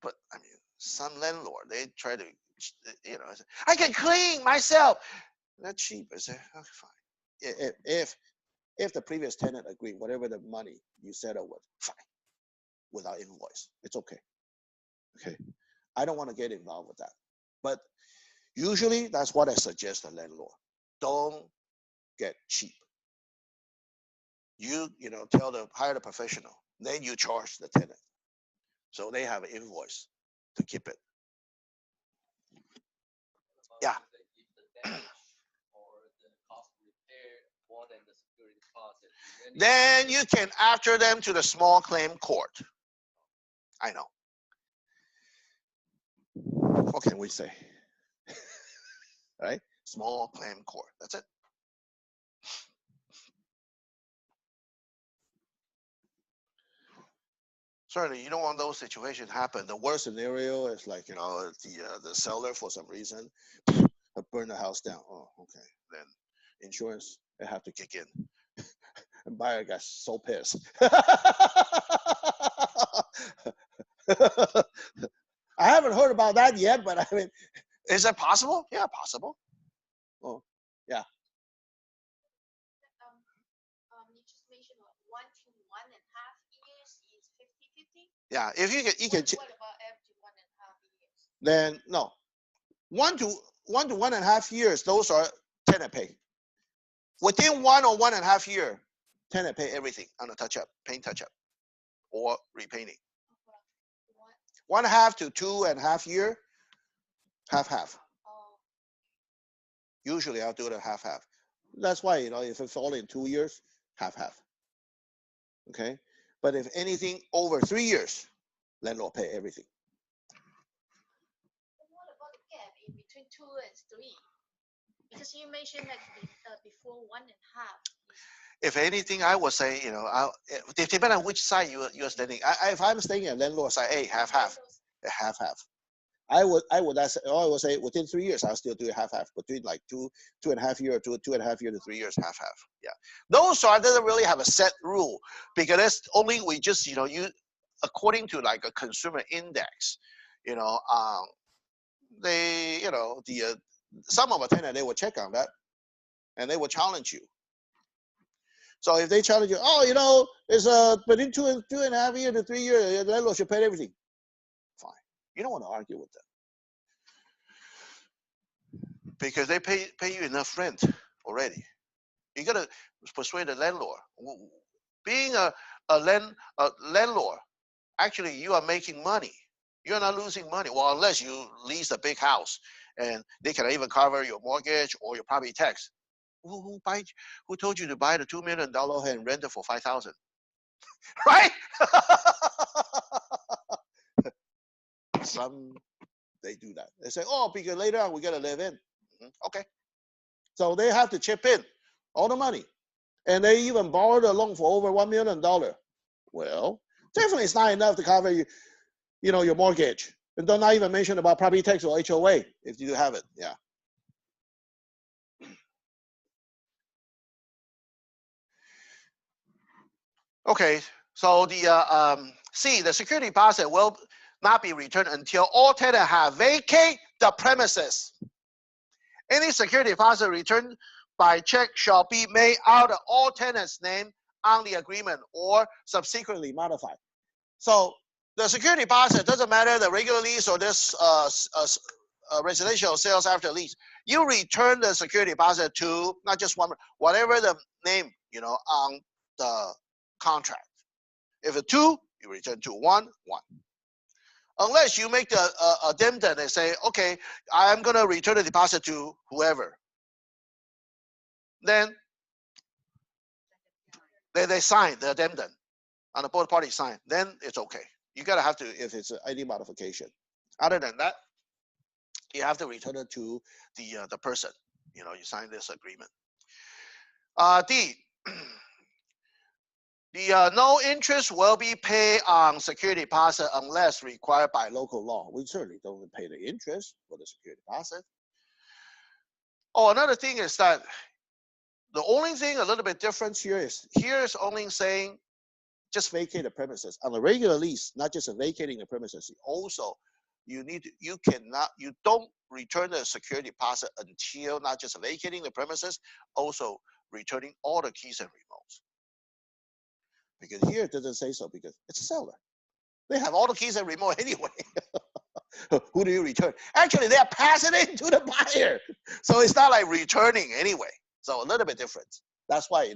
But I mean, some landlord, they try to, I can clean myself. Not cheap. I say, okay, fine. If the previous tenant agreed, whatever the money you settled with, fine, without invoice, it's okay. Okay, I don't want to get involved with that. But usually, that's what I suggest the landlord. Don't get cheap. Tell them, hire the professional. Then you charge the tenant, so they have an invoice to keep it. Yeah. Then you can after them to the small claim court. I know. What can we say? Right? Small claim court. That's it. Certainly, you don't want those situations happen. The worst scenario is like, the seller for some reason burn the house down. Oh, okay. Then insurance, they have to kick in. And buyer got so pissed. I haven't heard about that yet, but I mean, is that possible? Yeah, possible. Oh, yeah. You just mentioned 1 to 1.5 years is 50/50. Yeah, if you can. What about after 1.5 years? Then no, 1 to 1.5 years. Those are tenant pay. Within 1 or 1.5 year, tenant pay everything on a touch-up, paint touch-up, or repainting. 1.5 to 2.5 year, half. Usually I'll do it a half. That's why, if it's all in 2 years, half. Okay? But if anything over 3 years, landlord pay everything. What about the gap in between 2 and 3? Because you mentioned that before 1.5. If anything, I would say, it depends on which side you're standing. If I'm staying in landlord side, hey, half. I would say within 3 years, I'll still do it half. Between like 2.5 years, 2.5 years to 3 years, half. Yeah, those doesn't really have a set rule, because that's only we just you according to like a consumer index. They some of the tenant, they will check on that, and they will challenge you. So if they challenge you, it's between 2.5 years to 3 years, the landlord should pay everything. Fine, you don't want to argue with them, because they pay you enough rent already. You gotta persuade the landlord. Being a landlord, actually you are making money. You're not losing money. Well, unless you lease a big house and they can even cover your mortgage or your property tax. Who told you to buy the $2 million and rent it for $5,000? Right? Some they do that. They say, oh, because later on we gotta live in. Okay. So they have to chip in all the money. And they even borrowed a loan for over $1 million. Well, definitely it's not enough to cover your mortgage. And don't not even mention about property tax or HOA if you have it. Yeah. Okay, so the security deposit will not be returned until all tenants have vacated the premises. Any security deposit returned by check shall be made out of all tenants' name on the agreement or subsequently modified. So the security deposit doesn't matter the regular lease or this residential sales after lease. You return the security deposit to not just one, whatever the name on the contract. If it's 2, you return to 1. unless you make the addendum and say, okay, I'm going to return the deposit to whoever. Then they sign the addendum, and the both parties sign. Then it's okay. You gotta have to if it's any modification. Other than that, you have to return it to the person. You know, you sign this agreement. D. The no interest will be paid on security deposit unless required by local law. We certainly don't pay the interest for the security deposit. Oh, another thing is that the only thing a little bit different here is only saying just vacate the premises. On a regular lease, not just vacating the premises, also you don't return the security deposit until not just vacating the premises, also returning all the keys and remotes. Because here it doesn't say so because it's a seller. They have all the keys and remote anyway. Who do you return? Actually, they're passing it to the buyer. So it's not like returning anyway. So a little bit different. That's why,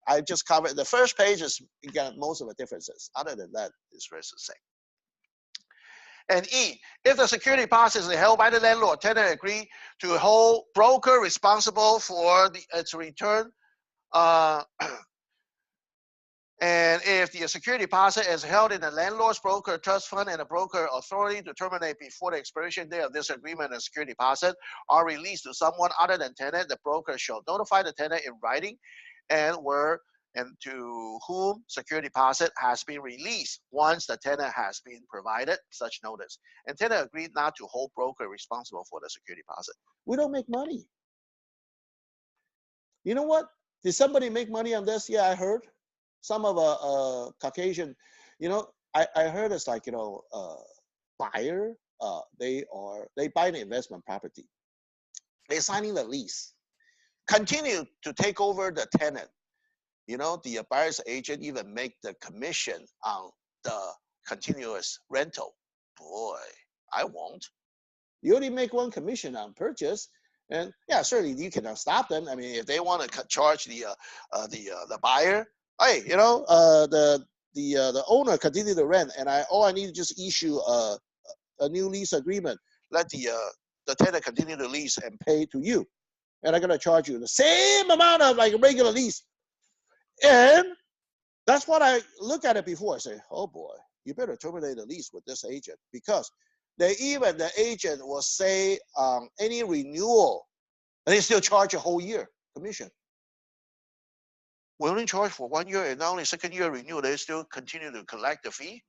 I just covered the first page is you got most of the differences. Other than that, it's very the same. And E, if the security deposit is held by the landlord, tenant agree to hold broker responsible for its return. And if the security deposit is held in the landlord's broker trust fund and the broker authority to terminate before the expiration date of this agreement and security deposit are released to someone other than tenant, the broker shall notify the tenant in writing and to whom security deposit has been released once the tenant has been provided such notice. And tenant agreed not to hold broker responsible for the security deposit. We don't make money. You know what? Did somebody make money on this? Yeah, I heard. Some of a Caucasian, I heard it's like, buyer, they buy an investment property. They're signing the lease, continue to take over the tenant. The buyer's agent even make the commission on the continuous rental. Boy, I won't. You only make one commission on purchase, and yeah, certainly you cannot stop them. I mean, if they want to charge the buyer, hey, the owner continue to rent, and all I need to just issue a new lease agreement. Let the tenant continue to lease and pay to you, and I'm gonna charge you the same amount of like a regular lease. And that's what I look at it before. I say, oh boy, you better terminate the lease with this agent because the agent will say any renewal, and they still charge a whole year commission. We only charge for 1 year, and not only second year renewal, they still continue to collect the fee.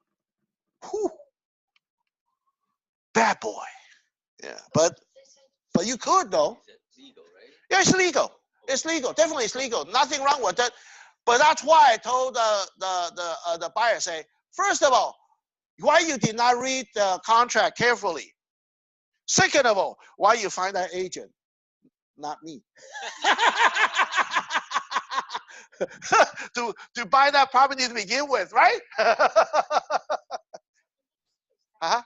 Whew. Bad boy. Yeah, but you could though. It's legal, right? Yeah, it's legal. It's legal. Definitely, it's legal. Nothing wrong with it. But that's why I told the buyer, say, first of all, why you did not read the contract carefully. Second of all, why you find that agent? Not me. to buy that property to begin with, right? Uh-huh.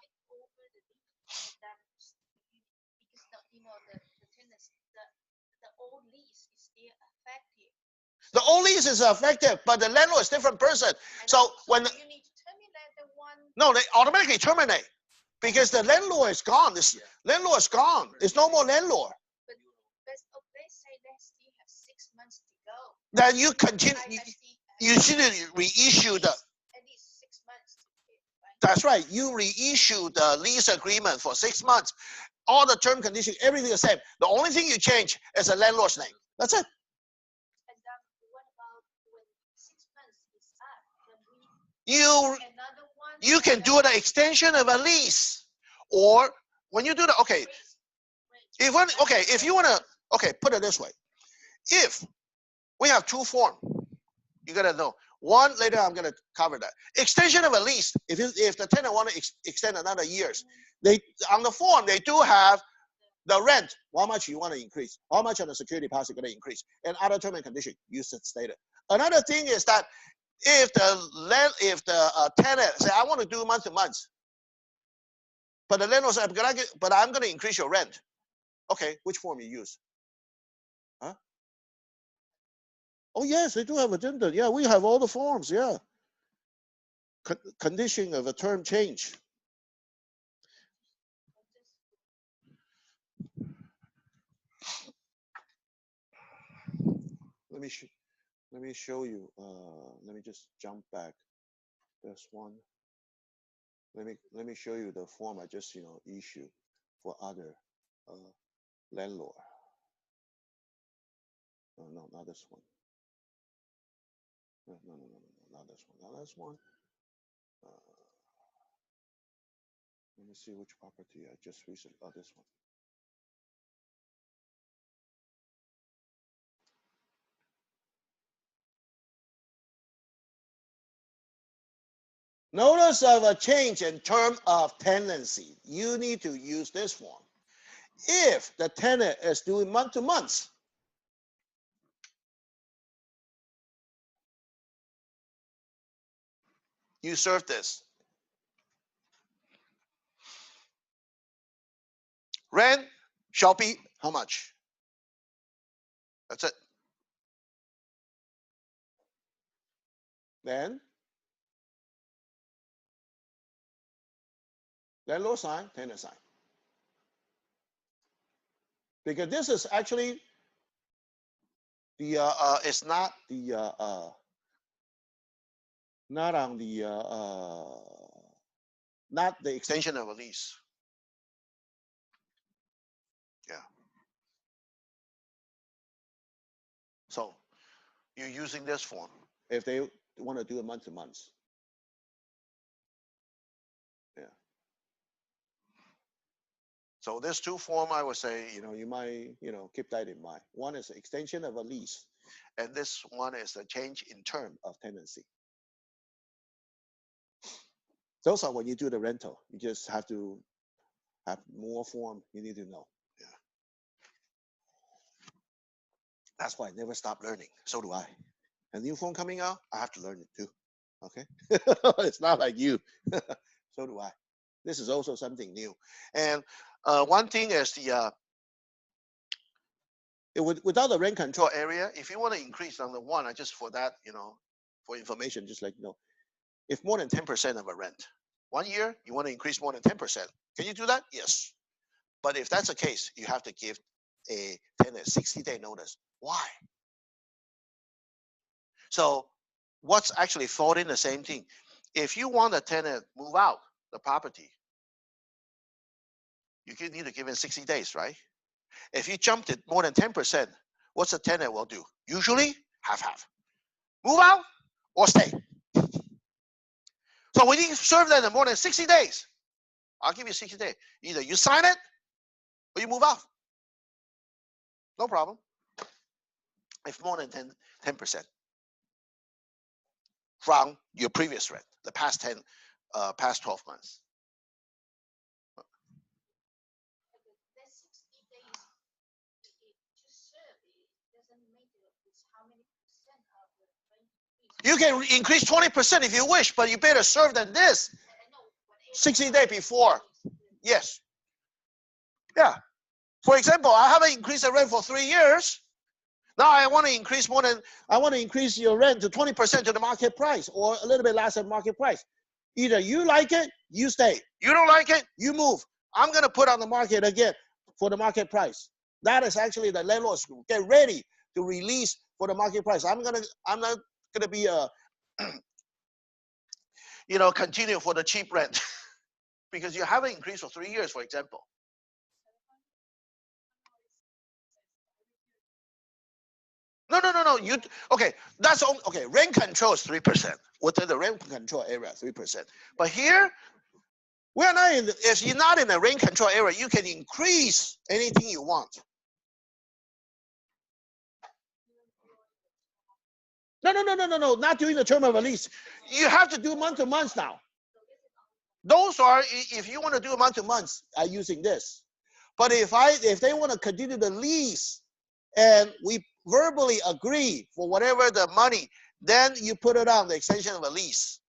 The old lease is effective, but the landlord is a different person. So when you need to terminate the one. No, they automatically terminate because the landlord is gone. This landlord is gone. There's no more landlord. But they say they still have 6 months to go. Then you continue. You shouldn't reissue the. At least 6 months. Right? That's right. You reissue the lease agreement for 6 months. All the term conditions, everything the same. The only thing you change is the landlord's name. That's it. And what about when 6 months is up? Then another one. You can do an extension of a lease, or when you do the if you want to put it this way, if we have two forms, you gotta know. One later I'm gonna cover that extension of a lease. If the tenant want to extend another years, they on the form they do have the rent. How much you want to increase? How much on the security deposit going to increase? And other term and condition you stated. Another thing is that if the tenant say I want to do month to month, but the landlord said I'm going to increase your rent. Okay, which form you use? Huh? Oh yes, they do have addendum. Yeah, we have all the forms. Yeah. Condition of a term change. let me show you. Let me just jump back. This one. Let me show you the form I just issue for other landlord. No, not this one. No, not this one. Not this one. Let me see which property I just recently. Oh, this one. Notice of a change in term of tenancy. You need to use this form. If the tenant is doing month to month, you serve this. Rent shall be how much? That's it. Then landlord sign, tenant sign. Because this is actually the it's not the not on the not the extension of a lease. Yeah. So you're using this form if they want to do a month to month. Yeah. So there's two forms I would say, you might, keep that in mind. One is extension of a lease, and this one is a change in term of tenancy. Those are when you do the rental. You just have to have more form you need to know. Yeah. That's why I never stop learning. So do I. A new form coming out, I have to learn it too. Okay? It's not like you. So do I. This is also something new. And one thing is the without the rent control area, if you want to increase on the one, I just for that, for information, just like if more than 10% of a rent, 1 year you want to increase more than 10%. Can you do that? Yes. But if that's the case, you have to give a tenant 60-day notice. Why? So what's actually thought in the same thing? If you want a tenant move out the property, you need to give in 60 days, right? If you jumped it more than 10%, what's the tenant will do? Usually half. Move out or stay. So when you serve them in more than 60 days, I'll give you 60 days. Either you sign it or you move out. No problem. If more than 10% from your previous rent, the past 12 months. You can increase 20% if you wish, but you better serve than this 60 days before. Yes. Yeah. For example, I haven't increased the rent for 3 years. Now I want to increase your rent to 20% to the market price or a little bit less than market price. Either you like it, you stay. You don't like it, you move. I'm going to put on the market again for the market price. That is actually the landlords get ready to release for the market price. I'm not gonna be continue for the cheap rent because you haven't increased for 3 years, for example. No. Okay? That's all. Okay. Rent control is 3% within the rent control area, 3%. But here, we're not in. If you're not in the rent control area, you can increase anything you want. No. Not during the term of a lease. You have to do month to month now. Those are if you want to do month to month, using this. But if they want to continue the lease, and we verbally agree for whatever the money, then you put it on the extension of a lease.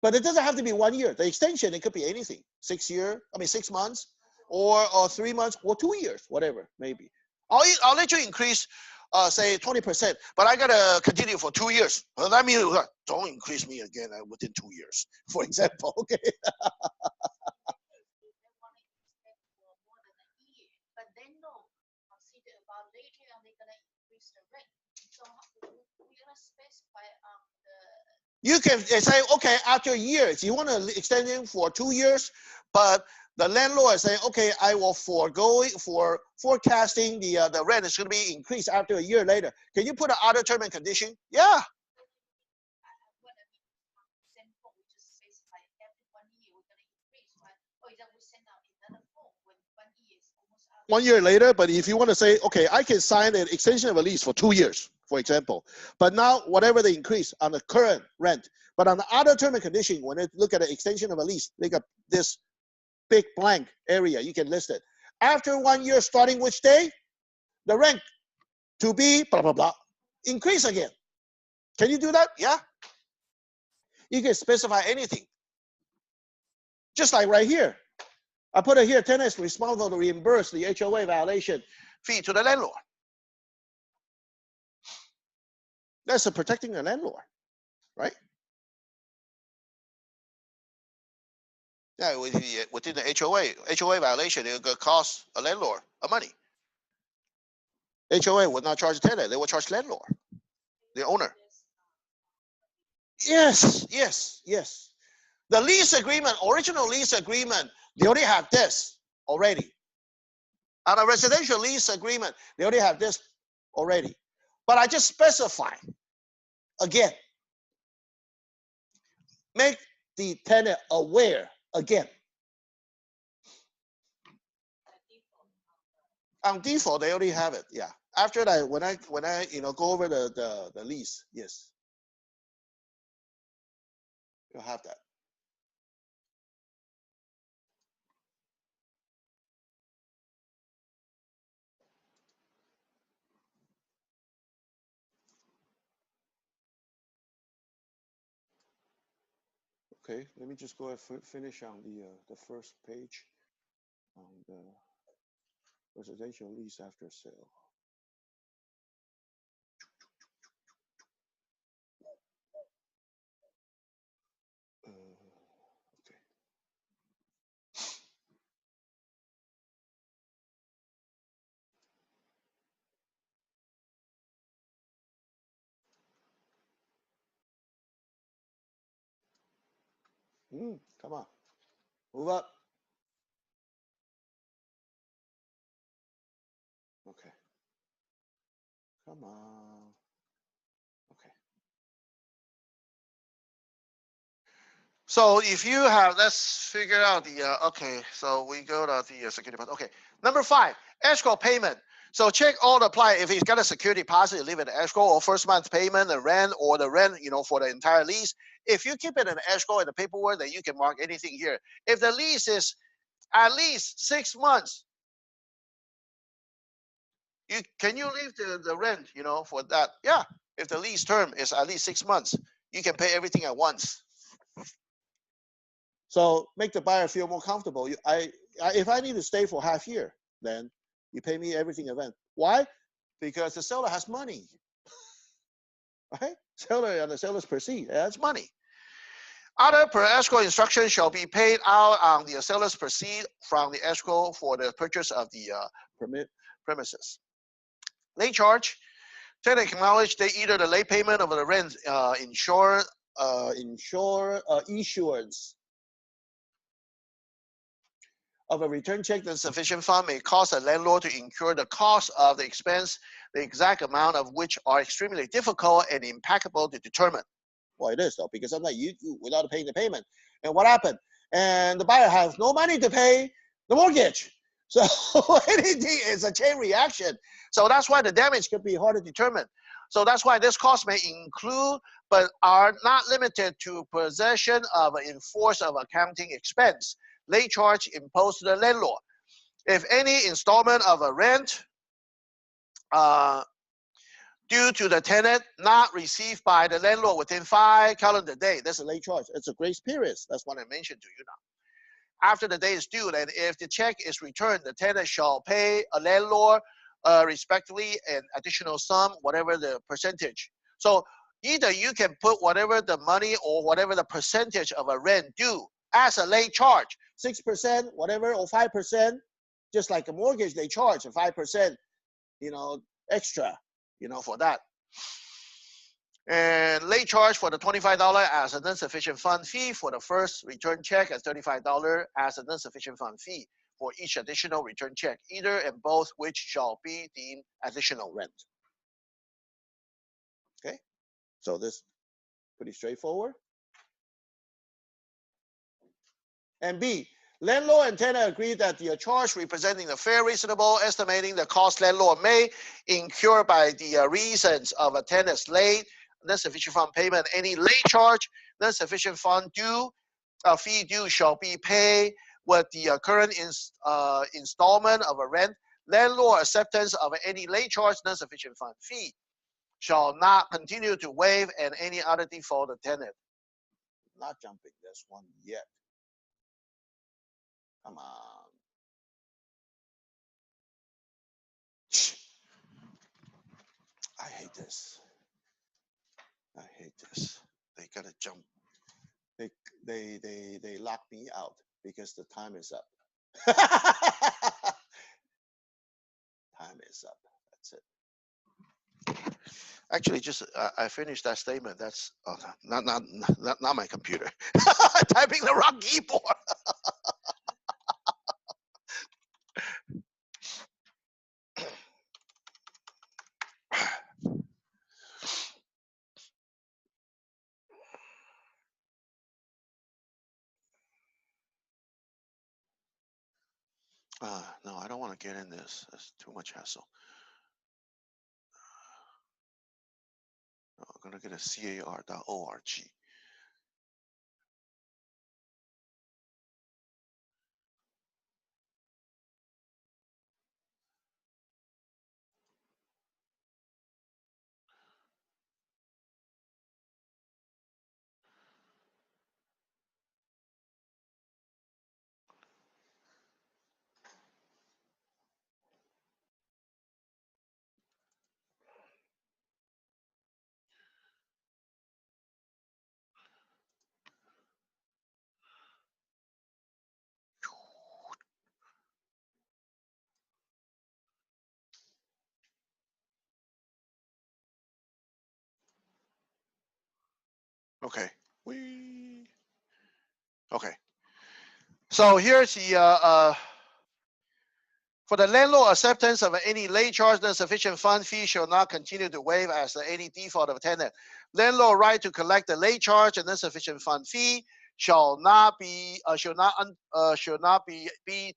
But it doesn't have to be 1 year. The extension, it could be anything. 6 months, or 3 months, or 2 years, whatever, maybe. I'll let you increase, say 20%, but I gotta continue for 2 years. Well, that means don't increase me again within 2 years, for example. Okay. You can say, okay, after years, you want to extend it for 2 years, but the landlord say, okay, I will forecasting the rent is going to be increased after a year later. Can you put an other term and condition? Yeah. What I mean, example, we just specify every 1 year we're gonna increase, right? Or that we send out another form when 1 year is almost out. 1 year later, but if you want to say, okay, I can sign an extension of a lease for 2 years, for example, but now whatever they increase on the current rent, but on the other term and condition, when they look at the extension of a lease, they got this big blank area, you can list it. After 1 year, starting which day, the rent to be blah, blah, blah, increase again. Can you do that? Yeah. You can specify anything. Just like right here. I put it here, tenant is responsible to reimburse the HOA violation fee to the landlord. That's protecting the landlord, right? Yeah, within the HOA violation, it will cost a landlord money. HOA would not charge the tenant, they will charge landlord, the owner. Yes, yes, yes. The lease agreement, original lease agreement, they already have this already. On a residential lease agreement, they already have this already. But I just specify, again, make the tenant aware again. On default, they already have it, yeah. After that, when I go over the lease, yes. You'll have that. Okay, let me just go ahead and finish on the first page on the residential lease after sale. Okay. Come on, move up. Okay. Come on. Okay. So if you have, let's figure out the, okay, so we go to the security deposit. Okay, number 5, escrow payment. So check all apply. If he's got a security deposit, leave it in escrow, or first month payment, the rent, or the rent, for the entire lease. If you keep it in escrow in the paperwork, then you can mark anything here. If the lease is at least 6 months, can you leave the rent, for that? Yeah, if the lease term is at least 6 months, you can pay everything at once. So make the buyer feel more comfortable. If I need to stay for half year, then you pay me everything event. Why? Because the seller has money, right? Seller and the seller's proceed, that's money. Other per escrow instructions shall be paid out on the seller's proceed from the escrow for the purchase of the premises. Late charge. Tenant acknowledge they either the late payment of the rent, insurance of a return check than sufficient fund may cause a landlord to incur the cost of the expense, the exact amount of which are extremely difficult and impeccable to determine. Well, it is though, because sometimes you without paying the payment. And what happened? And the buyer has no money to pay the mortgage. So anything is a chain reaction. So that's why the damage can be hard to determine. So that's why this cost may include, but are not limited to, possession of an enforced of accounting expense, late charge imposed to the landlord. If any installment of a rent due to the tenant not received by the landlord within 5 calendar days, that's a late charge. It's a grace period. That's what I mentioned to you now. After the day is due, and if the check is returned, the tenant shall pay a landlord respectively an additional sum, whatever the percentage. So either you can put whatever the money or whatever the percentage of a rent due as a late charge, 6%, whatever, or 5%, just like a mortgage, they charge a 5%, extra, for that. And late charge for the $25 as an insufficient fund fee for the first return check, and $35 as an insufficient fund fee for each additional return check, either and both which shall be deemed additional rent. Okay, so this pretty straightforward. And B, landlord and tenant agree that the charge representing the fair reasonable estimating the cost landlord may incur by the reasons of a tenant's late insufficient fund payment. Any late charge, insufficient fund due, fee due shall be paid with the current installment of a rent. Landlord acceptance of any late charge, insufficient fund fee shall not continue to waive, and any other default of tenant. Not jumping this one yet. Come on. I hate this. I hate this. They gotta jump. They lock me out because the time is up. Time is up. That's it. Actually, just I finished that statement. That's not my computer. Typing the wrong keyboard. No, I don't want to get in this. That's too much hassle. I'm gonna get a car.org. Okay. Okay. So here's the for the landlord acceptance of any late charge, the sufficient fund fee shall not continue to waive as any default of tenant. Landlord right to collect the late charge and insufficient fund fee shall not be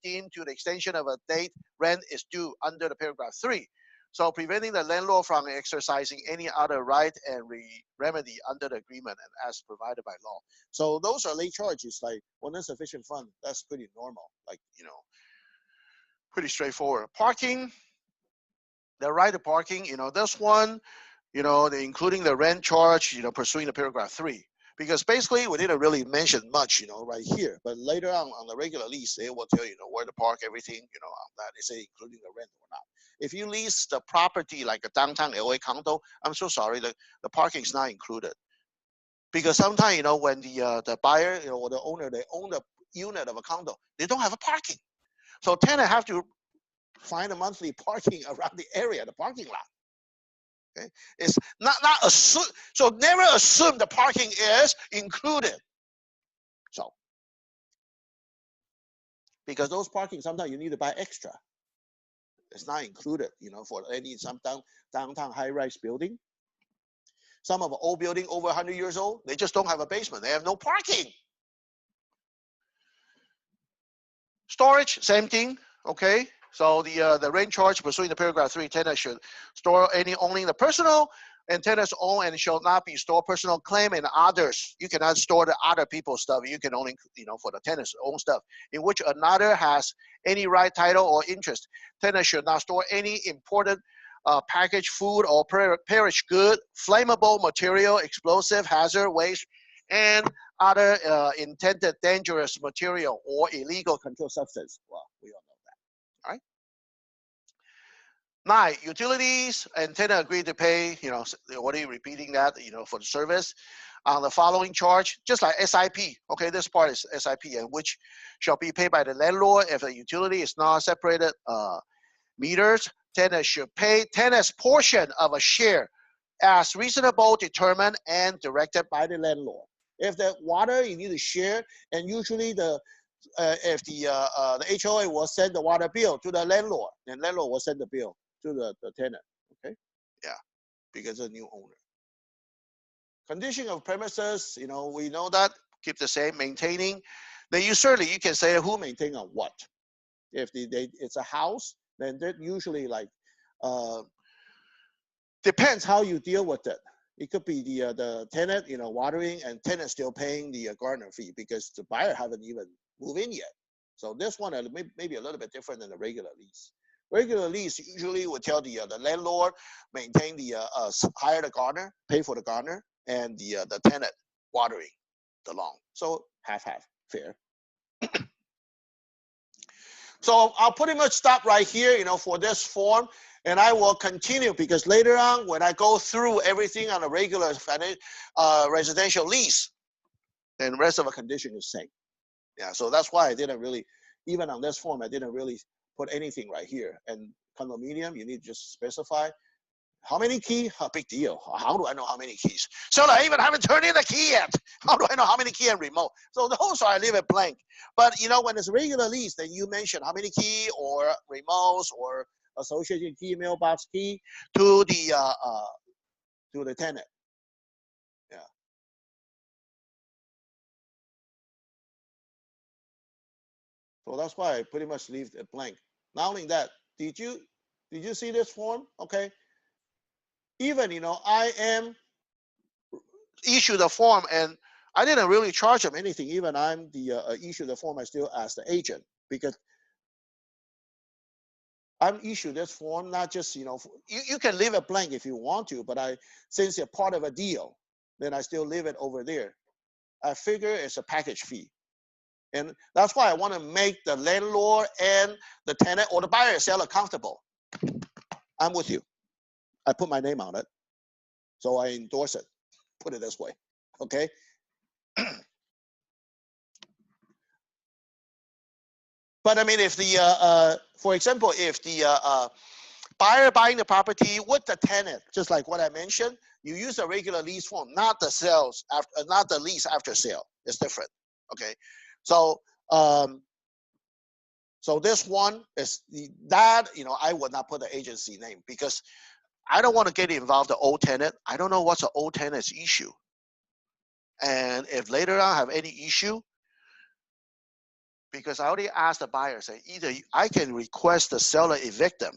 deemed to the extension of a date rent is due under the paragraph 3. So preventing the landlord from exercising any other right and remedy under the agreement and as provided by law. So those are late charges, like insufficient fund. That's pretty normal, like pretty straightforward. Parking, the right to parking, this one, including the rent charge, pursuing the paragraph 3. Because basically we didn't really mention much, right here. But later on the regular lease, they will tell you, where to park everything, on that. They say including the rent or not. If you lease the property like a downtown LA condo, I'm so sorry, the parking is not included. Because sometimes, when the buyer, or the owner, they own the unit of a condo, they don't have a parking. So tenant have to find a monthly parking around the area, the parking lot. Okay, it's not assume. So never assume the parking is included. So because those parking sometimes you need to buy extra. It's not included, for any some downtown high-rise building. Some of the old building over 100 years old, they just don't have a basement. They have no parking. Storage, same thing. Okay. So the rent charge pursuing the paragraph 3, tenant should store only the personal and tenants own and shall not be stored personal claim and others. You cannot store the other people's stuff. You can only, for the tenant's own stuff in which another has any right, title, or interest. Tenant should not store any important packaged food or perished good, flammable material, explosive, hazard, waste, and other intended dangerous material or illegal controlled substance. Well, we all know that. All right. 9, utilities and tenant agree to pay, what are you repeating that, for the service on the following charge, just like SIP. Okay, this part is SIP, and which shall be paid by the landlord if the utility is not separated meters. Tenant should pay tenant's portion of a share as reasonable, determined, and directed by the landlord. If the water you need to share, and usually if the HOA will send the water bill to the landlord, then landlord will send the bill to the tenant. Okay, yeah, because of the new owner. Condition of premises, we know that keep the same, maintaining. Then you can say who maintain on what. If it's a house, then that usually like depends how you deal with it. It could be the tenant, watering, and tenant still paying the gardener fee because the buyer haven't even moved in yet. So this one maybe a little bit different than the regular lease. Regular lease usually would tell the landlord maintain hire the gardener, pay for the gardener, and the tenant watering the lawn. So half fair. So I'll pretty much stop right here, for this form, and I will continue because later on when I go through everything on a regular residential lease, then the rest of the condition is same. Yeah, so that's why I didn't really, even on this form, I didn't really put anything right here. And condominium, you need to just specify how many keys. A big deal. How do I know how many keys? So I even haven't turned in the key yet. How do I know how many keys and remote? So the whole I leave it blank. But when it's a regular lease, then you mention how many key or remotes or associated key, mailbox key to the tenant. Yeah. So that's why I pretty much leave it blank. Not only that, did you see this form? Okay. Even I am issued the form and I didn't really charge them anything. Even I'm the issue the form, I still ask the agent because I'm issued this form not just you can leave it blank if you want to, but since you're part of a deal, then I still leave it over there. I figure it's a package fee, and that's why I want to make the landlord and the tenant or the buyer seller comfortable. I'm with you. I put my name on it, so I endorse it. Put it this way, okay? But I mean, if for example, if the buyer buying the property with the tenant, just like what I mentioned, you use a regular lease form, not the lease after sale. It's different. Okay, so so this one is that I would not put the agency name because I don't want to get involved the old tenant. I don't know what's the old tenant's issue, and if later on I have any issue. Because I already asked the buyer, say either I can request the seller evict them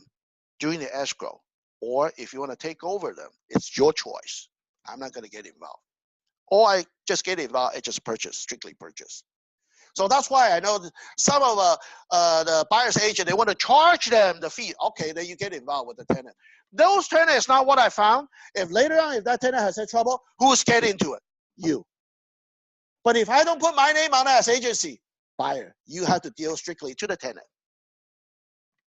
during the escrow, or if you want to take over them, it's your choice. I'm not going to get involved. Or I just get involved, I just strictly purchase. So that's why I know some of the buyer's agent, they want to charge them the fee. Okay, then you get involved with the tenant. Those tenants is not what I found. If later on, if that tenant has had trouble, who's getting into it? You. But if I don't put my name on it as agency, buyer, you have to deal strictly to the tenant.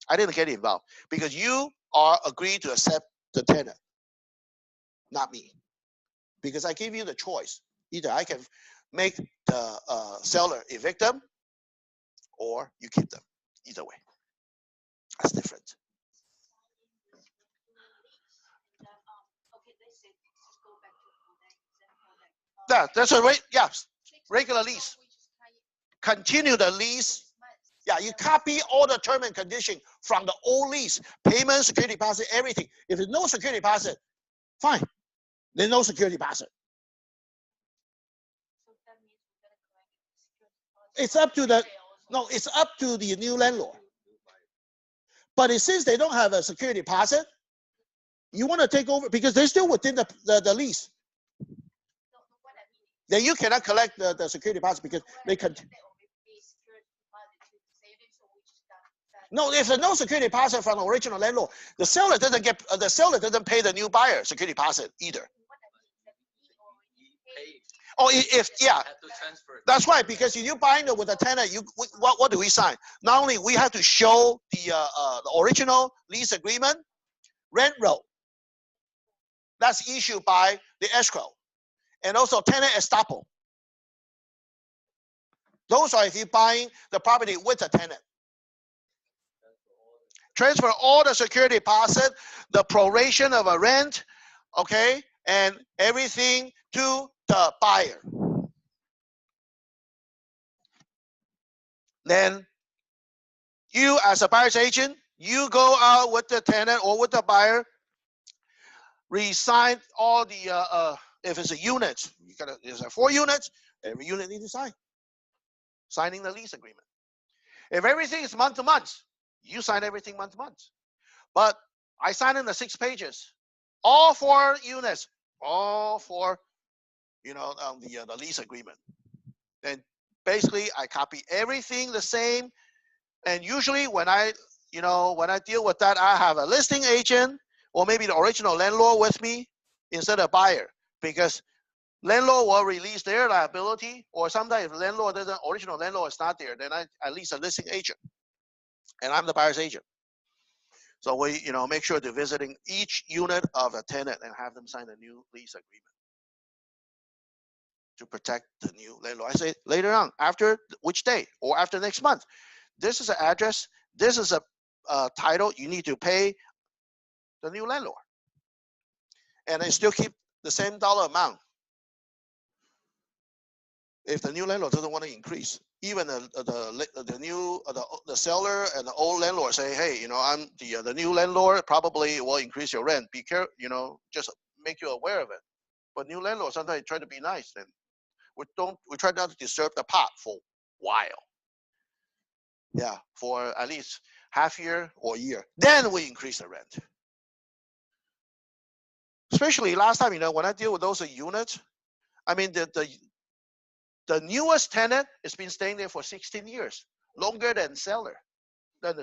I didn't get involved because you are agreed to accept the tenant, not me. Because I give you the choice. Either I can make the seller evict them or you keep them. Either way. That's different. Yeah, that's a regular lease. Continue the lease. Yeah, you copy all the term and condition from the old lease, payment, security deposit, everything. If there's no security deposit, fine. There's no security deposit. It's up to it's up to the new landlord. But since they don't have a security deposit, you want to take over because they're still within the lease. Then you cannot collect the security deposit because they can. No, if there's no security deposit from the original landlord, the seller doesn't pay the new buyer security deposit either. Oh, that's right. Because if you buying it with a tenant, what do we sign? Not only we have to show the original lease agreement, rent roll. That's issued by the escrow, and also tenant estoppel. Those are if you're buying the property with a tenant. Transfer all the security deposit, the proration of a rent, okay, and everything to the buyer. Then you, as a buyer's agent, you go out with the tenant or with the buyer, resign all the if it's a unit, you gotta, there's 4 units, every unit needs to signing the lease agreement. If everything is month to month, you sign everything month to month. But I sign in the 6 pages, all 4 units, all 4, the lease agreement. And basically, I copy everything the same. And usually, when I deal with that, I have a listing agent or maybe the original landlord with me instead of buyer, because landlord will release their liability, or sometimes if landlord doesn't, original landlord is not there, then I lease a listing agent, and I'm the buyer's agent. So we, make sure to visiting each unit of a tenant and have them sign a new lease agreement to protect the new landlord. I say later on, after which day or after next month, this is an address, this is a title, you need to pay the new landlord, and I still keep the same dollar amount. If the new landlord doesn't want to increase, even the seller and the old landlord say, hey, I'm the new landlord, probably will increase your rent. Be careful, just make you aware of it. But new landlord sometimes try to be nice, and we try not to disturb the pot for a while. Yeah, for at least half year or a year. Then we increase the rent. Especially last time, when I deal with those units, I mean the newest tenant has been staying there for 16 years, longer than seller. Then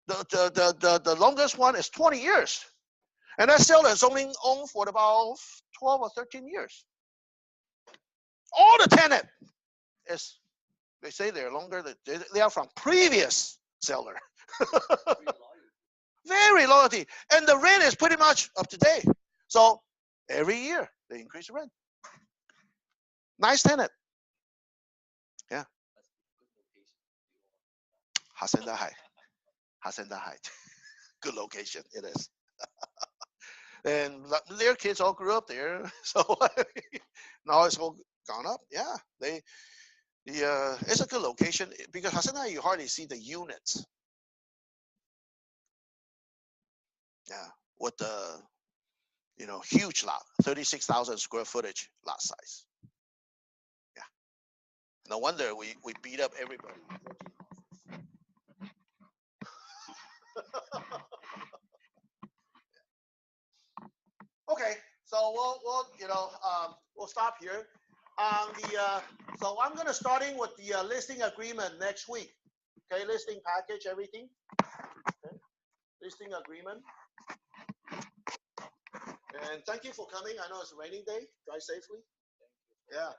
the longest one is 20 years. And that seller is only owned for about 12 or 13 years. All the tenant is, they say they're longer, they are from previous seller. Very loyalty. And the rent is pretty much up to date. So every year they increase the rent. Nice tenant. Yeah. Hacienda Heights. Good location, it is. And their kids all grew up there, so now it's all gone up. Yeah, it's a good location because Hacienda you hardly see the units. Yeah, with the huge lot, 36,000 square footage lot size. Yeah, no wonder we beat up everybody. Okay, so we'll stop here. So I'm gonna starting with the listing agreement next week. Okay, listing package, everything. Okay. Listing agreement. And thank you for coming. I know it's a raining day. Drive safely. Yeah.